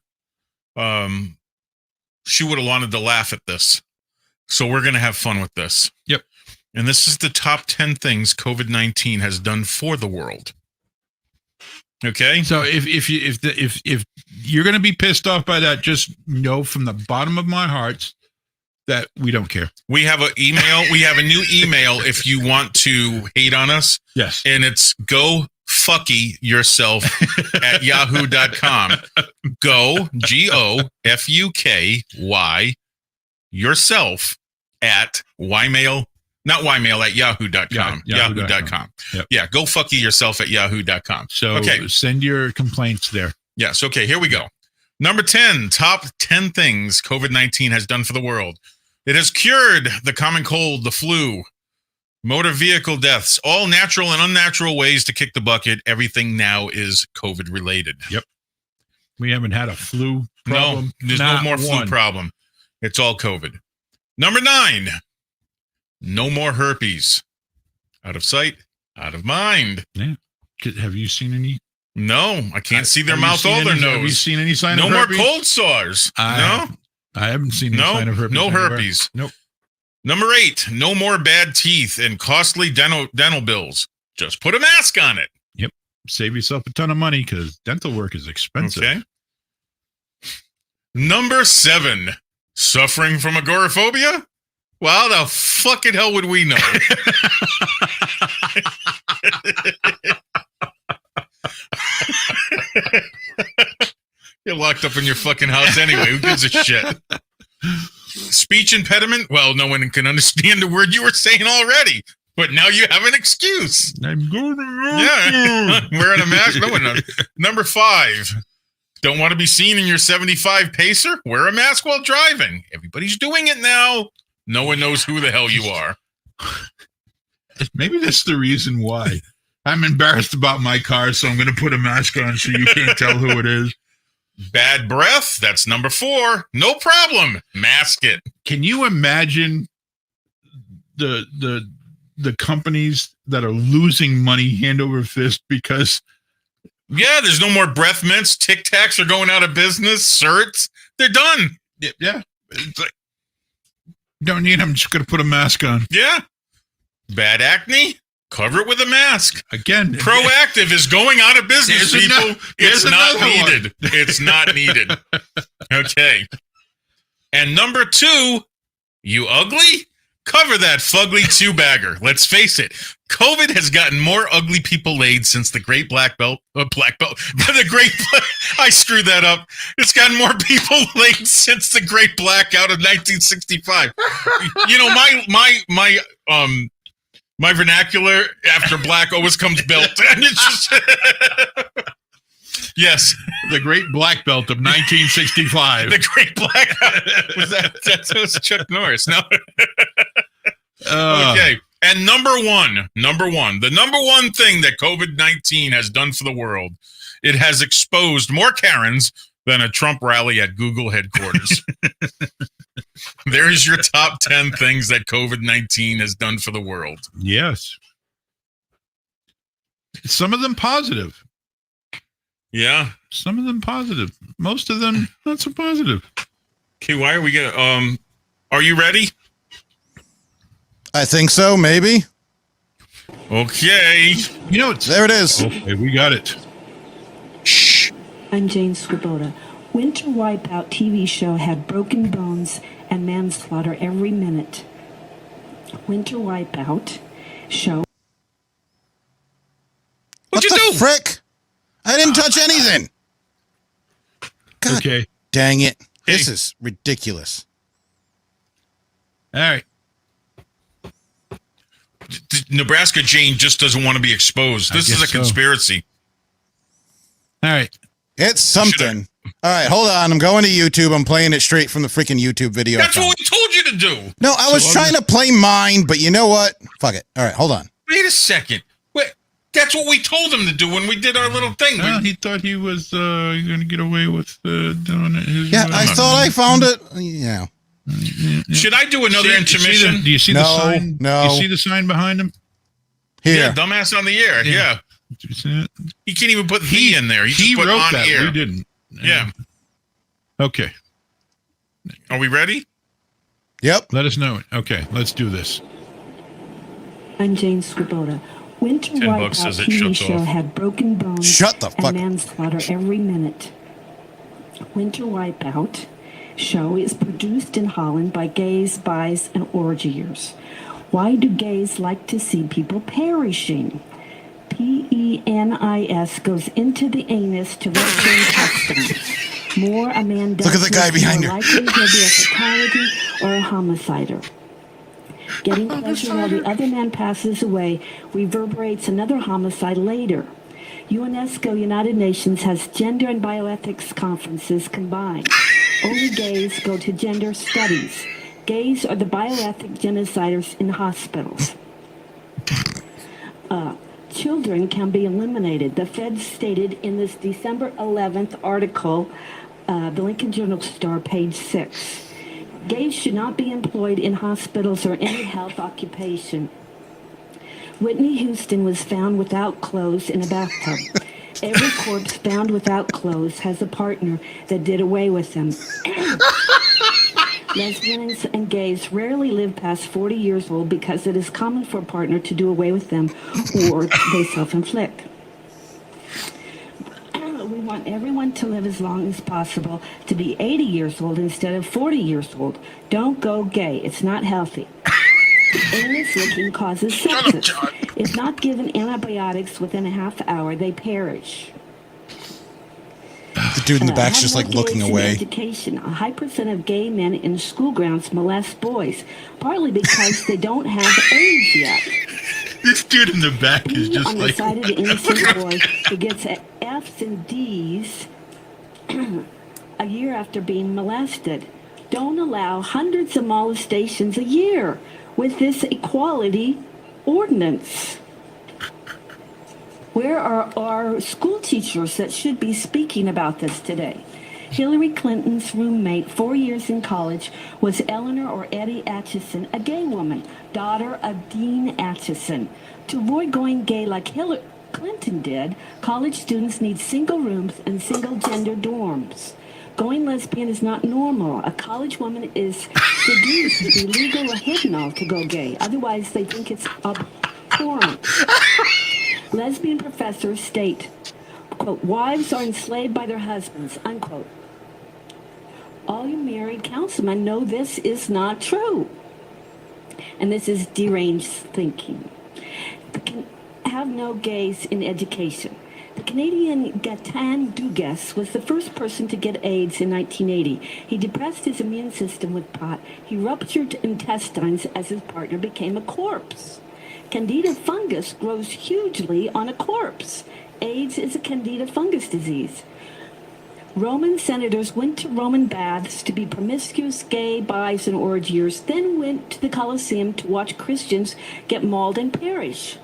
she would have wanted to laugh at this. So we're gonna have fun with this. Yep. And this is the top 10 things COVID-19 has done for the world. Okay. So if you're gonna be pissed off by that, just know from the bottom of my heart that we don't care. We have an email. We have a new email if you want to hate on us. Yes. And it's go fucky yourself at yahoo.com. Go, GOFUKY, yourself at ymail.com. Not ymail, at yahoo.com. Yeah, yahoo.com. Yep. Yeah, go fuck yourself at yahoo.com. So okay. Send your complaints there. Yes. Okay, here we go. Number 10, top 10 things COVID-19 has done for the world. It has cured the common cold, the flu, motor vehicle deaths, all natural and unnatural ways to kick the bucket. Everything now is COVID related. Yep. We haven't had a flu problem. No, there's no more flu problem. It's all COVID. Number 9, no more herpes. Out of sight, out of mind. Yeah. Have you seen any? No, I can't see their mouth or their nose. Have you seen any sign of herpes? No herpes? more cold sores. No. I haven't seen any sign of herpes. No anywhere. herpes. Nope. Number 8, no more bad teeth and costly dental bills. Just put a mask on it. Yep. Save yourself a ton of money because dental work is expensive. Okay. Number 7, suffering from agoraphobia? Well, the fucking hell would we know? You're locked up in your fucking house anyway. Who gives a shit? Speech impediment? Well, no one can understand the word you were saying already. But now you have an excuse. I'm going to wearing a mask. No one knows. Number 5. Don't want to be seen in your 75 pacer? Wear a mask while driving. Everybody's doing it now. No one knows who the hell you are. Maybe that's the reason why. I'm embarrassed about my car, so I'm going to put a mask on so you can't tell who it is. Bad breath? That's number 4. No problem. Mask it. Can you imagine the companies that are losing money hand over fist because... Yeah, there's no more breath mints. Tic Tacs are going out of business. Certs, they're done. Yeah. It's like, don't need them. I'm just going to put a mask on. Yeah. Bad acne? Cover it with a mask. Again. Proactive is going out of business, people. It's not needed. It's not needed. Okay. And number 2, you ugly? Cover that fugly 2-bagger. Let's face it. COVID has gotten more ugly people laid since the Great Black Belt. I screwed that up. It's gotten more people laid since the Great Blackout of 1965. You know, my vernacular after black always comes belt. And it's just yes, the Great Black Belt of 1965. The Great Black that was Chuck Norris. No. Okay. And number one, the number one thing that COVID-19 has done for the world, it has exposed more Karens than a Trump rally at Google headquarters. There's your top 10 things that COVID-19 has done for the world. Yes. Some of them positive. Yeah. Some of them positive. Most of them not so positive. Okay, why are we gonna are you ready? I think so, maybe. Okay. You know, there it is. Okay, we got it. Shh. I'm Jane Swoboda. Winter Wipeout TV show had broken bones and manslaughter every minute. Winter Wipeout show. What'd you do? Frick? I didn't touch anything. God okay. Dang it. This is ridiculous. All right. Nebraska Jane just doesn't want to be exposed. This is a conspiracy. All right. It's something. All right, hold on. I'm going to YouTube. I'm playing it straight from the freaking YouTube video. That's what we told you to do. No, I was trying to play mine, but you know what? Fuck it. All right, hold on. Wait a second. Wait, that's what we told him to do when we did our little thing. He thought he was going to get away with doing it his way. I thought I found it. Yeah. Should I do another intermission? Do you see the sign? No. Do you see the sign behind him? Here. Yeah, dumbass on the air. Yeah. Did you see it? He can't even put the in there. He just put wrote on that. air. We didn't. Yeah. Okay. Are we ready? Yep. Let us know. Okay, let's do this. I'm Jane Swoboda. Winter Wipeout TV show had broken bones and manslaughter every minute. Winter Wipeout show is produced in Holland by gays, bis, and orgiers. Why do gays like to see people perishing? PENIS goes into the anus to restrain testing. More a man does, look at the guy behind you. Likely he'll be a fatality or a homicider. Getting pleasure while the other man passes away reverberates another homicide later. UNESCO United Nations has gender and bioethics conferences combined. Only gays go to gender studies. Gays are the bioethic genociders in hospitals. Children can be eliminated. The Fed stated in this December 11th article, the Lincoln Journal Star, page 6. Gays should not be employed in hospitals or any health occupation. Whitney Houston was found without clothes in a bathtub. Every corpse found without clothes has a partner that did away with them. Lesbians and gays rarely live past 40 years old because it is common for a partner to do away with them or they self-inflict. We want everyone to live as long as possible, to be 80 years old instead of 40 years old. Don't go gay. It's not healthy. Anus licking causes sepsis. If not given antibiotics within a half hour, they perish. The dude in the back's just like looking away. Education. A high percent of gay men in school grounds molest boys, partly because they don't have AIDS yet. This dude in the back is just on like... the side of the innocent boy who gets F's and D's a year after being molested. Don't allow hundreds of molestations a year with this equality ordinance. Where are our school teachers that should be speaking about this today? Hillary Clinton's roommate, 4 years in college, was Eleanor or Eddie Atchison, a gay woman, daughter of Dean Atchison. To avoid going gay like Hillary Clinton did, college students need single rooms and single-gender dorms. Going lesbian is not normal. A college woman is seduced with illegal or hypnol to go gay. Otherwise, they think it's abhorrent. Lesbian professors state, quote, wives are enslaved by their husbands, unquote. All you married councilmen know this is not true. And this is deranged thinking. We can have no gays in education. The Canadian Gaetan Dugas was the first person to get AIDS in 1980. He depressed his immune system with pot. He ruptured intestines as his partner became a corpse. Candida fungus grows hugely on a corpse. AIDS is a Candida fungus disease. Roman senators went to Roman baths to be promiscuous, gay, bis, and orgiers, then went to the Colosseum to watch Christians get mauled and perish.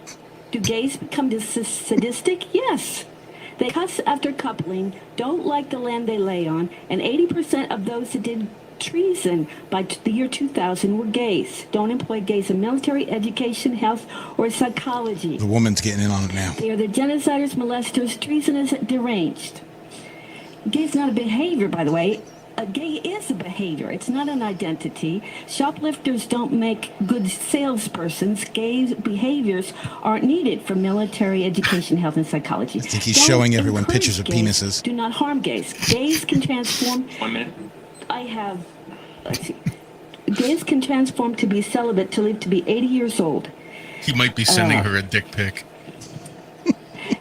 Do gays become sadistic? Yes. They cuss after coupling, don't like the land they lay on, and 80% of those that did treason by the year 2000 were gays. Don't employ gays in military, education, health, or psychology. The woman's getting in on it now. They are the genociders, molesters, treasonous, deranged. Gay is not a behavior, by the way. A gay is a behavior. It's not an identity. Shoplifters don't make good salespersons. Gay behaviors aren't needed for military, education, health, and psychology. I think he's showing everyone pictures of gays. penises. Do not harm gays. Gays can transform. 1 minute. Let's see. Gays can transform to be celibate to live to be 80 years old. He might be sending her a dick pic.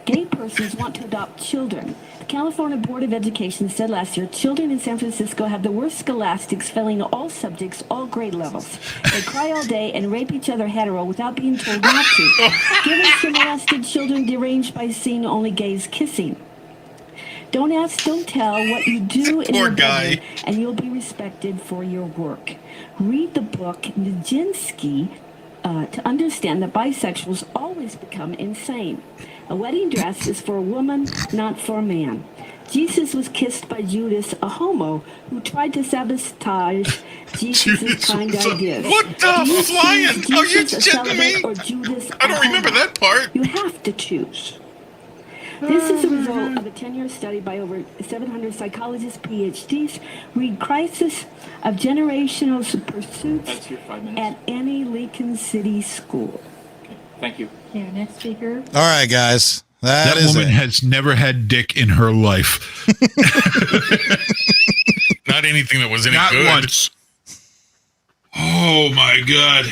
Gay persons want to adopt children. The California Board of Education said last year, children in San Francisco have the worst scholastics, failing all subjects, all grade levels. They cry all day and rape each other hetero without being told not to. Give us the molested children deranged by seeing only gays kissing. Don't ask, don't tell what you do in your bedroom, and you'll be respected for your work. Read the book Nijinsky to understand that bisexuals always become insane. A wedding dress is for a woman, not for a man. Jesus was kissed by Judas, a homo, who tried to sabotage Jesus' kind ideas. What the flying? Are you shitting me? Or Judas, I don't remember that part. You have to choose. This is the result of a 10-year study by over 700 psychologists, PhDs. Read Crisis of Generational Pursuits at any Lincoln City school. Okay. Thank you. Okay, next speaker. All right, guys. That woman has never had dick in her life. Not anything that was any Not good. once. Oh, my God.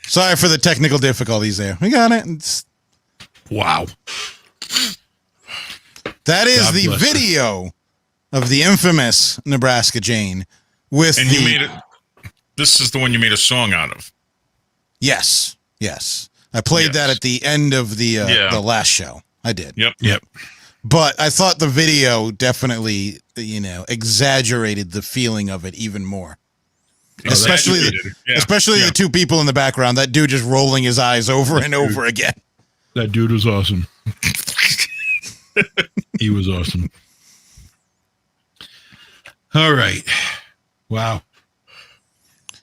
Sorry for the technical difficulties there. We got it. Wow. That is God the bless her. video of the infamous Nebraska Jane with And the you made it. This is the one you made a song out of. Yes. I played that at the end of the last show. I did. Yep. But I thought the video definitely, exaggerated the feeling of it even more. Especially the two people in the background. That dude just rolling his eyes over and over again. That dude was awesome. He was awesome. All right. Wow.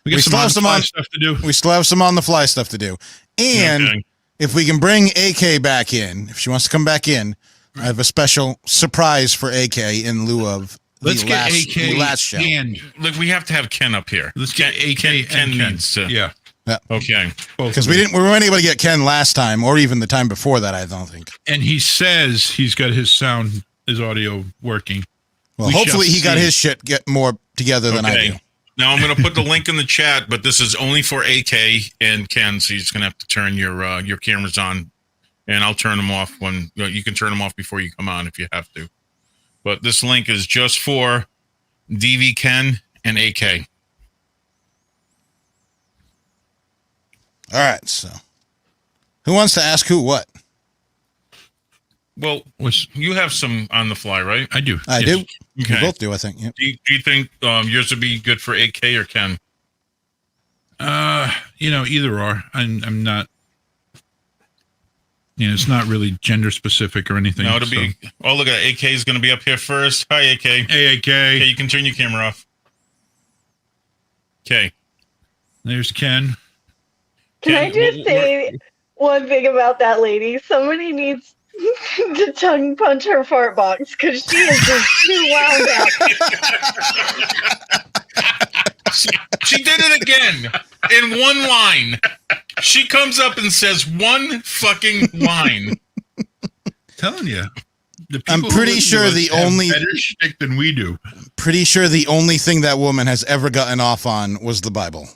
We still have some on stuff to do. We still have some on the fly stuff to do. And if we can bring AK back in, if she wants to come back in, I have a special surprise for AK in lieu of the last show. Look, we have to have Ken up here. Let's get AK Ken and needs to. Yeah. Okay. Because we weren't able to get Ken last time, or even the time before that, I don't think. And he says he's got his audio working. Well, hopefully he got his shit get more together than I do. Now I'm going to put the link in the chat, but this is only for AK and Ken, so you're just going to have to turn your cameras on, and I'll turn them off when you can turn them off before you come on if you have to. But this link is just for DV Ken and AK. All right, so who wants to ask who what? Well, you have some on the fly, right? I do. I do. Okay. We both do, I think. Yep. Do you think yours would be good for AK or Ken? Either or. I'm not. It's not really gender specific or anything. No, it'll be. Oh, look at AK is going to be up here first. Hi, AK. Hey, AK. Okay, you can turn your camera off. Okay. There's Ken. Can I just say one thing about that lady? Somebody needs to tongue punch her fart box because she is just too wound up. She did it again in one line. She comes up and says one fucking line. Telling you. I'm pretty sure the only better shtick than we do. Pretty sure the only thing that woman has ever gotten off on was the Bible.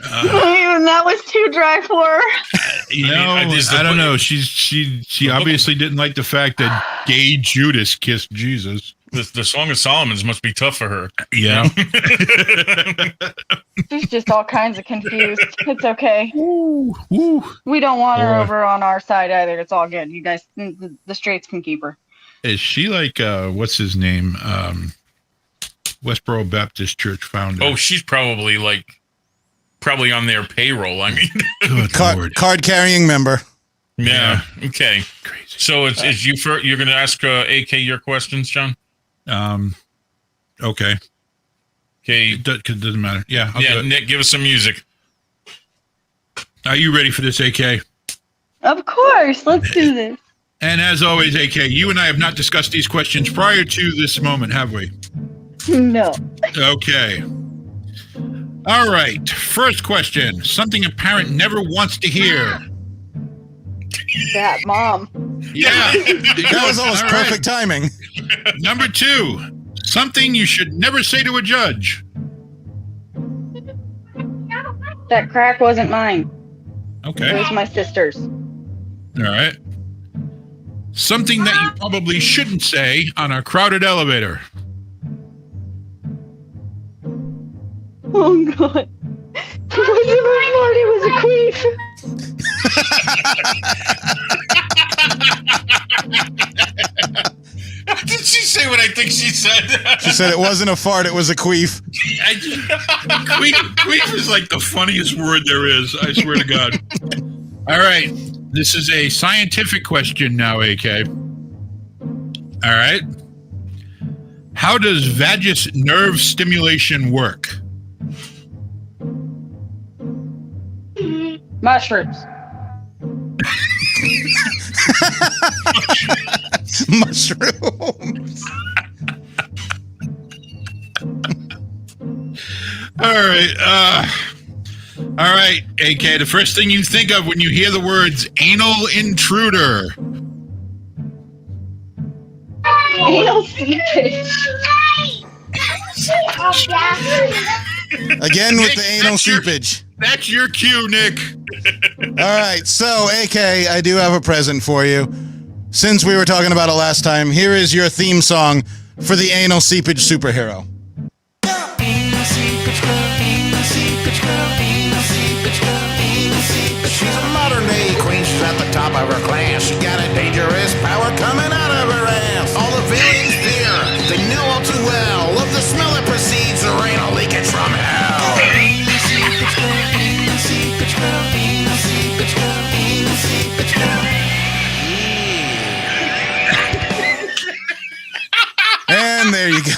And that was too dry for her. I don't know. She obviously didn't like the fact that gay Judas kissed Jesus. The Song of Solomon's must be tough for her. Yeah. She's just all kinds of confused. It's okay. Ooh. We don't want her over on our side either. It's all good. You guys, the straights can keep her. Is she like, what's his name? Westboro Baptist Church founder. Oh, she's probably on their payroll. I mean, card carrying member. Yeah. Okay. Crazy. So it's you for you're going to ask AK your questions, John. Okay. Okay. It doesn't matter. Yeah. I'll do it. Nick, give us some music. Are you ready for this, AK? Of course. Let's do this. And as always, AK, you and I have not discussed these questions prior to this moment, have we? No. Okay. All right. First question. Something a parent never wants to hear. That mom. Yeah. That was almost perfect timing. Number 2. Something you should never say to a judge. That crack wasn't mine. Okay. It was my sister's. All right. Something that you probably shouldn't say on a crowded elevator. Oh, God. Marty was a queef. Did she say what I think she said? She said it wasn't a fart, it was a queef. Queef is like the funniest word there is. I swear to God. All right. This is a scientific question now, AK. All right. How does vagus nerve stimulation work? Mushrooms. Mushrooms. All right, AK, the first thing you think of when you hear the words anal intruder. Anal seepage. Again with the anal seepage. That's your cue, Nick. All right, so AK, I do have a present for you. Since we were talking about it last time, here is your theme song for the anal seepage superhero. Anal seepage She's a modern day queen, she's at the top of her class. She got a dangerous power coming out of her ass. All the villains fear, they know all too well of the smell that precedes the rain all leaking from hell. And there you go.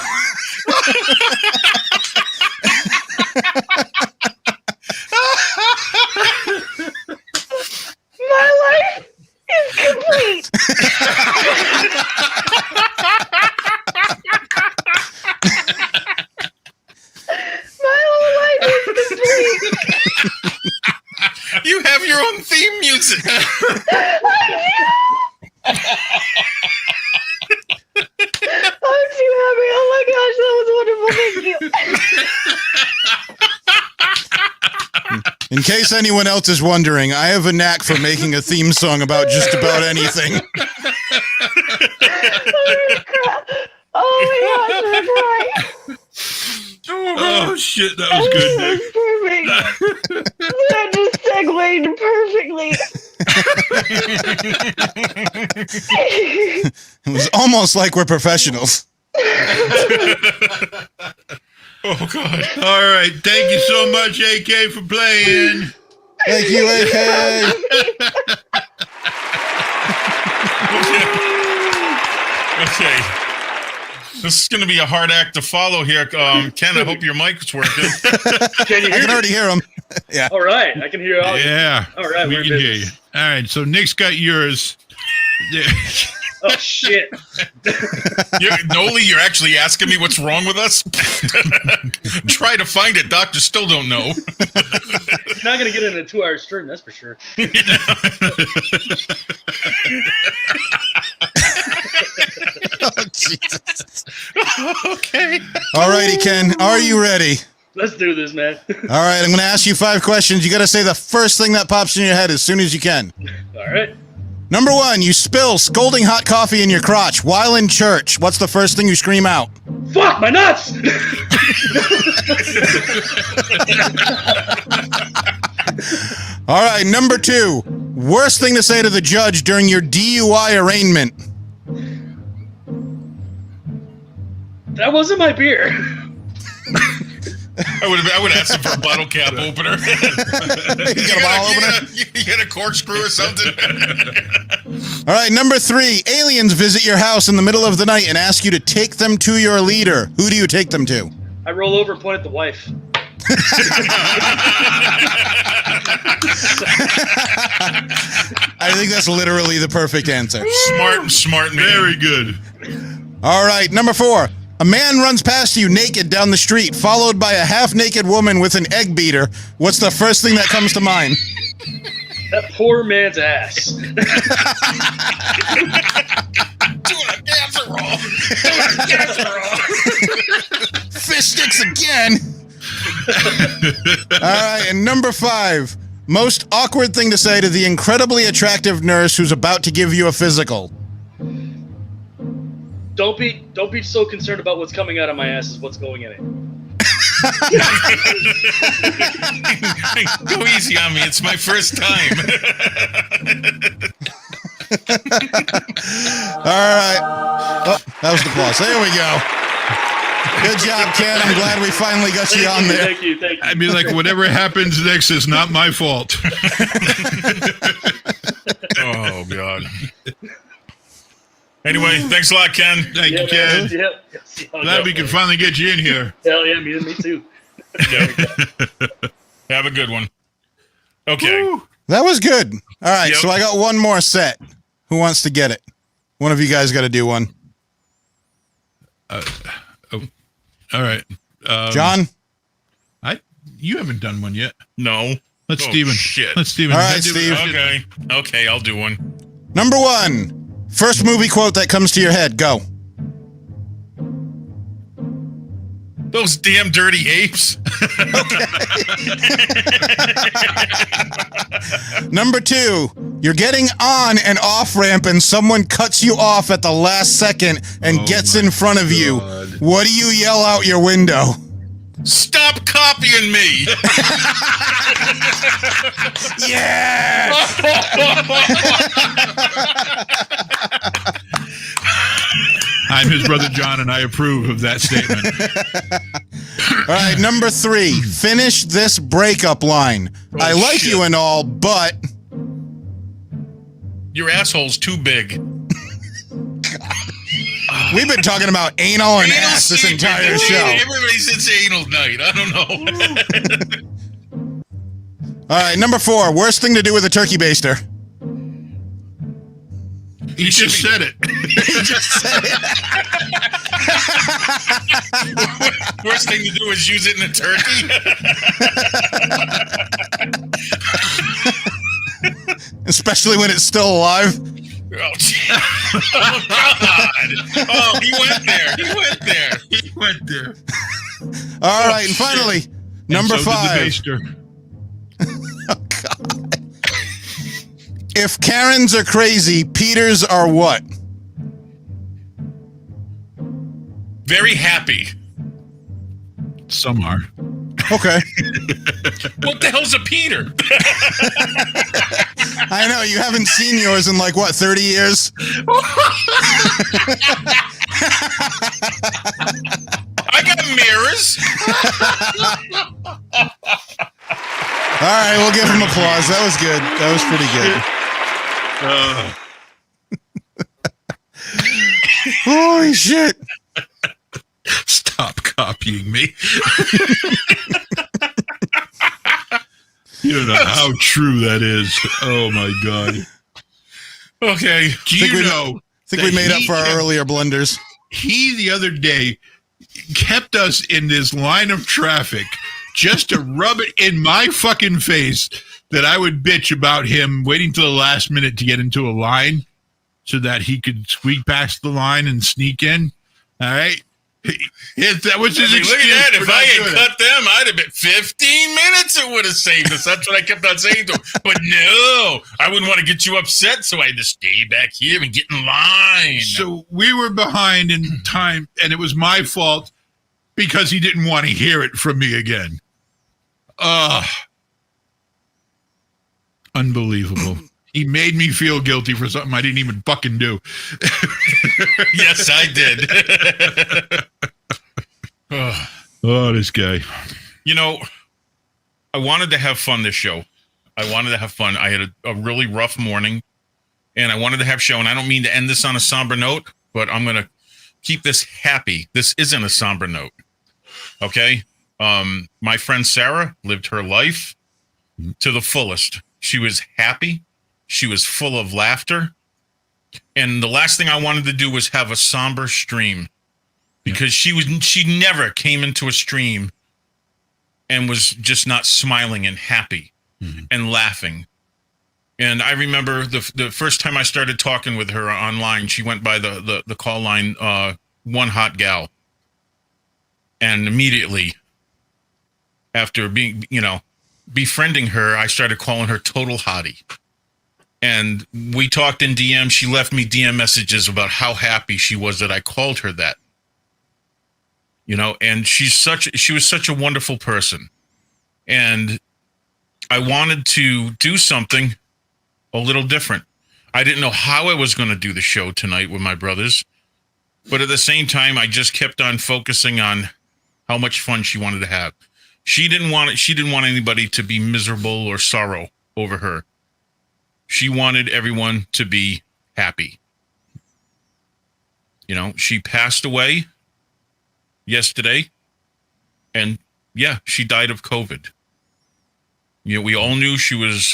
My life is complete. My whole life is complete. You have your own theme music. I'm too happy. Oh my gosh, that was wonderful. Thank you. In case anyone else is wondering, I have a knack for making a theme song about just about anything. Oh my gosh, I'm gonna cry. Oh shit, that was good, Nick. That was perfect. That just segued perfectly. It was almost like we're professionals. Oh God! All right, thank you so much, AK, for playing. Thank you, AK. Okay. This is going to be a hard act to follow here. Ken, I hope your mic's working. Can you hear I can me? already hear him. Yeah. All right, I can hear all. Yeah. All right, we we're can in hear you. business. All right, so Nick's got yours. Oh shit! Noli, you're actually asking me what's wrong with us? Try to find it. Doctors still don't know. You're not gonna get in a 2-hour stream, that's for sure. Oh, Jesus. Okay. All righty, Ken. Are you ready? Let's do this, man. All right, I'm going to ask you 5 questions. You got to say the first thing that pops in your head as soon as you can. All right. Number 1, you spill scalding hot coffee in your crotch while in church. What's the first thing you scream out? Fuck my nuts! All right, number 2, worst thing to say to the judge during your DUI arraignment. That wasn't my beer. I would ask him for a bottle cap opener. You got a bottle opener? You get a corkscrew or something? All right, number 3, aliens visit your house in the middle of the night and ask you to take them to your leader. Who do you take them to? I roll over and point at the wife. I think that's literally the perfect answer. Smart man. Very good. All right, number 4. A man runs past you naked down the street, followed by a half-naked woman with an egg beater. What's the first thing that comes to mind? That poor man's ass. Doing a casserole. Doing a casserole. Fish sticks again. All right, and number 5. Most awkward thing to say to the incredibly attractive nurse who's about to give you a physical. Don't be so concerned about what's coming out of my ass as what's going in it. Go easy on me. It's my first time. All right. Oh, that was the applause. There we go. Good job, Ken. I'm glad we finally got you on there. Thank you. I mean, like, whatever happens next is not my fault. Oh, God. Anyway, thanks a lot, Ken. Thank you, Ken. Yep. Glad we can finally get you in here. Hell yeah, me too. Have a good one. Okay. Woo. That was good. All right, Yep. so I got one more set. Who wants to get it? One of you guys got to do one. All right. John? You haven't done one yet. No. Let's Oh, Steven. shit. Let's Steven. All right, Steve. Okay, I'll do one. Number 1. First movie quote that comes to your head. Go. Those damn dirty apes. Number 2. You're getting on an off-ramp and someone cuts you off at the last second and gets in front of you. What do you yell out your window? Stop copying me. Yeah. I'm his brother John, and I approve of that statement. All right, number 3. Finish this breakup line. I like you and all, but your asshole's too big. We've been talking about anal and ass this entire show. Everybody says anal night. I don't know. All right, number 4. Worst thing to do with a turkey baster. He just said it. He just said it. Worst thing to do is use it in a turkey. Especially when it's still alive. Oh, God. Oh, he went there. All right, and finally, number 5. Oh, God. If Karens are crazy, Peters are what? Very happy. Some are. Okay. What the hell's a Peter? I know, you haven't seen yours in 30 years? I got mirrors. All right, we'll give him applause. That was good. That was pretty good. Holy shit. Stop copying me. You don't know how true that is. Oh, my God. Okay. Do you know? I think we made up for our earlier blunders. He, the other day, kept us in this line of traffic just to rub it in my fucking face that I would bitch about him waiting till the last minute to get into a line so that he could squeak past the line and sneak in. All right? That was his excuse. Look at that. If I had cut cut them, I'd have been 15 minutes. It would have saved us. That's what I kept on saying to him. But no, I wouldn't want to get you upset, so I had to stay back here and get in line. So we were behind in time, and it was my fault because he didn't want to hear it from me again. Unbelievable. He made me feel guilty for something I didn't even fucking do. Yes, I did. Oh, this guy. You know, I wanted to have fun this show. I wanted to have fun. I had a really rough morning, and I wanted to have show. And I don't mean to end this on a somber note, but I'm going to keep this happy. This isn't a somber note. Okay? My friend Sarah lived her life to the fullest. She was happy. She was full of laughter. And the last thing I wanted to do was have a somber stream, because she never came into a stream and was just not smiling and happy and laughing. And I remember the first time I started talking with her online, she went by the call line, One Hot Gal. And immediately after befriending her, I started calling her Total Hottie. And we talked in DM. She left me DM messages about how happy she was that I called her that. And she was such a wonderful person. And I wanted to do something a little different. I didn't know how I was going to do the show tonight with my brothers, but at the same time, I just kept on focusing on how much fun she wanted to have. She didn't want anybody to be miserable or sorrow over her. She wanted everyone to be happy. She passed away yesterday, and she died of COVID. We all knew she was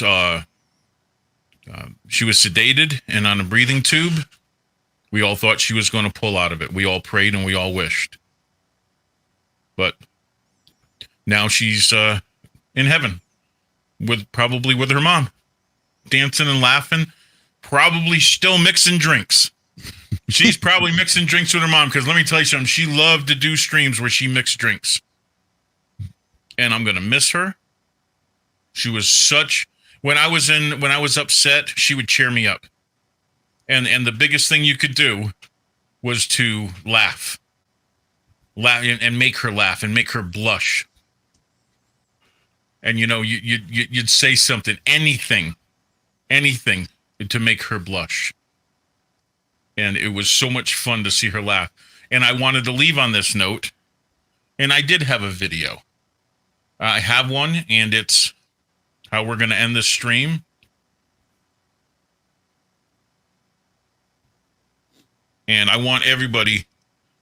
sedated and on a breathing tube. We all thought she was going to pull out of it. We all prayed and we all wished. But now she's in heaven, probably with her mom, dancing and laughing, probably still mixing drinks. She's probably mixing drinks with her mom, because let me tell you something, she loved to do streams where she mixed drinks. And I'm going to miss her. She was when I was upset, she would cheer me up. And the biggest thing you could do was to laugh. laugh and make her laugh and make her blush. And you'd say something, anything to make her blush. And it was so much fun to see her laugh. And I wanted to leave on this note. And I did have a video. I have one, and it's how we're going to end this stream. And I want everybody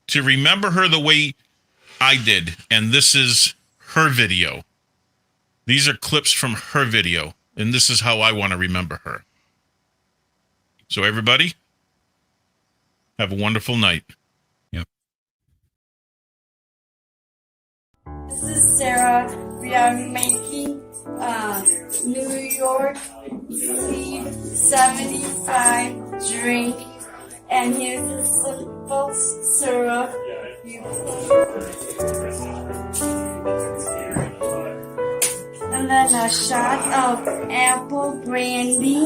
to remember her the way I did. And this is her video. These are clips from her video. And this is how I want to remember her. So everybody, have a wonderful night. Yep. This is Sarah. We are making New York Eve 75 drink. And here's the simple syrup. And then a shot of apple brandy.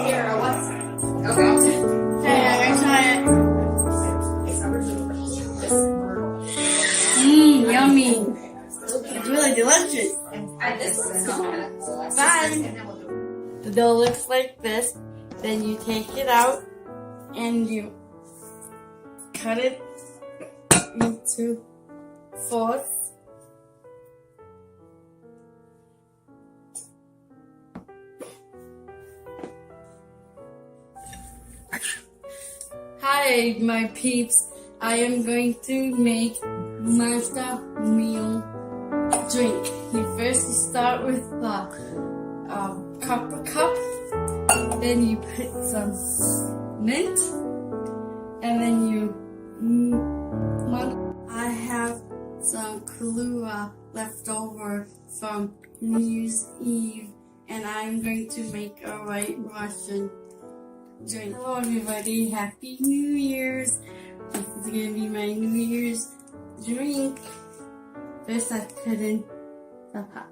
Here, what's okay? Hey, I'm gonna try it. Yummy. It's really delicious. Bye. The dough looks like this. Then you take it out and you cut it into fourths. Hi, my peeps. I am going to make Master meal drink. You start with the cup. Then you put some mint. And then you I have some Kahlua left over from New Year's Eve. And I'm going to make a White Russian drink. Hello everybody, Happy New Year's. This is gonna be my New Year's drink. First I put in the pot.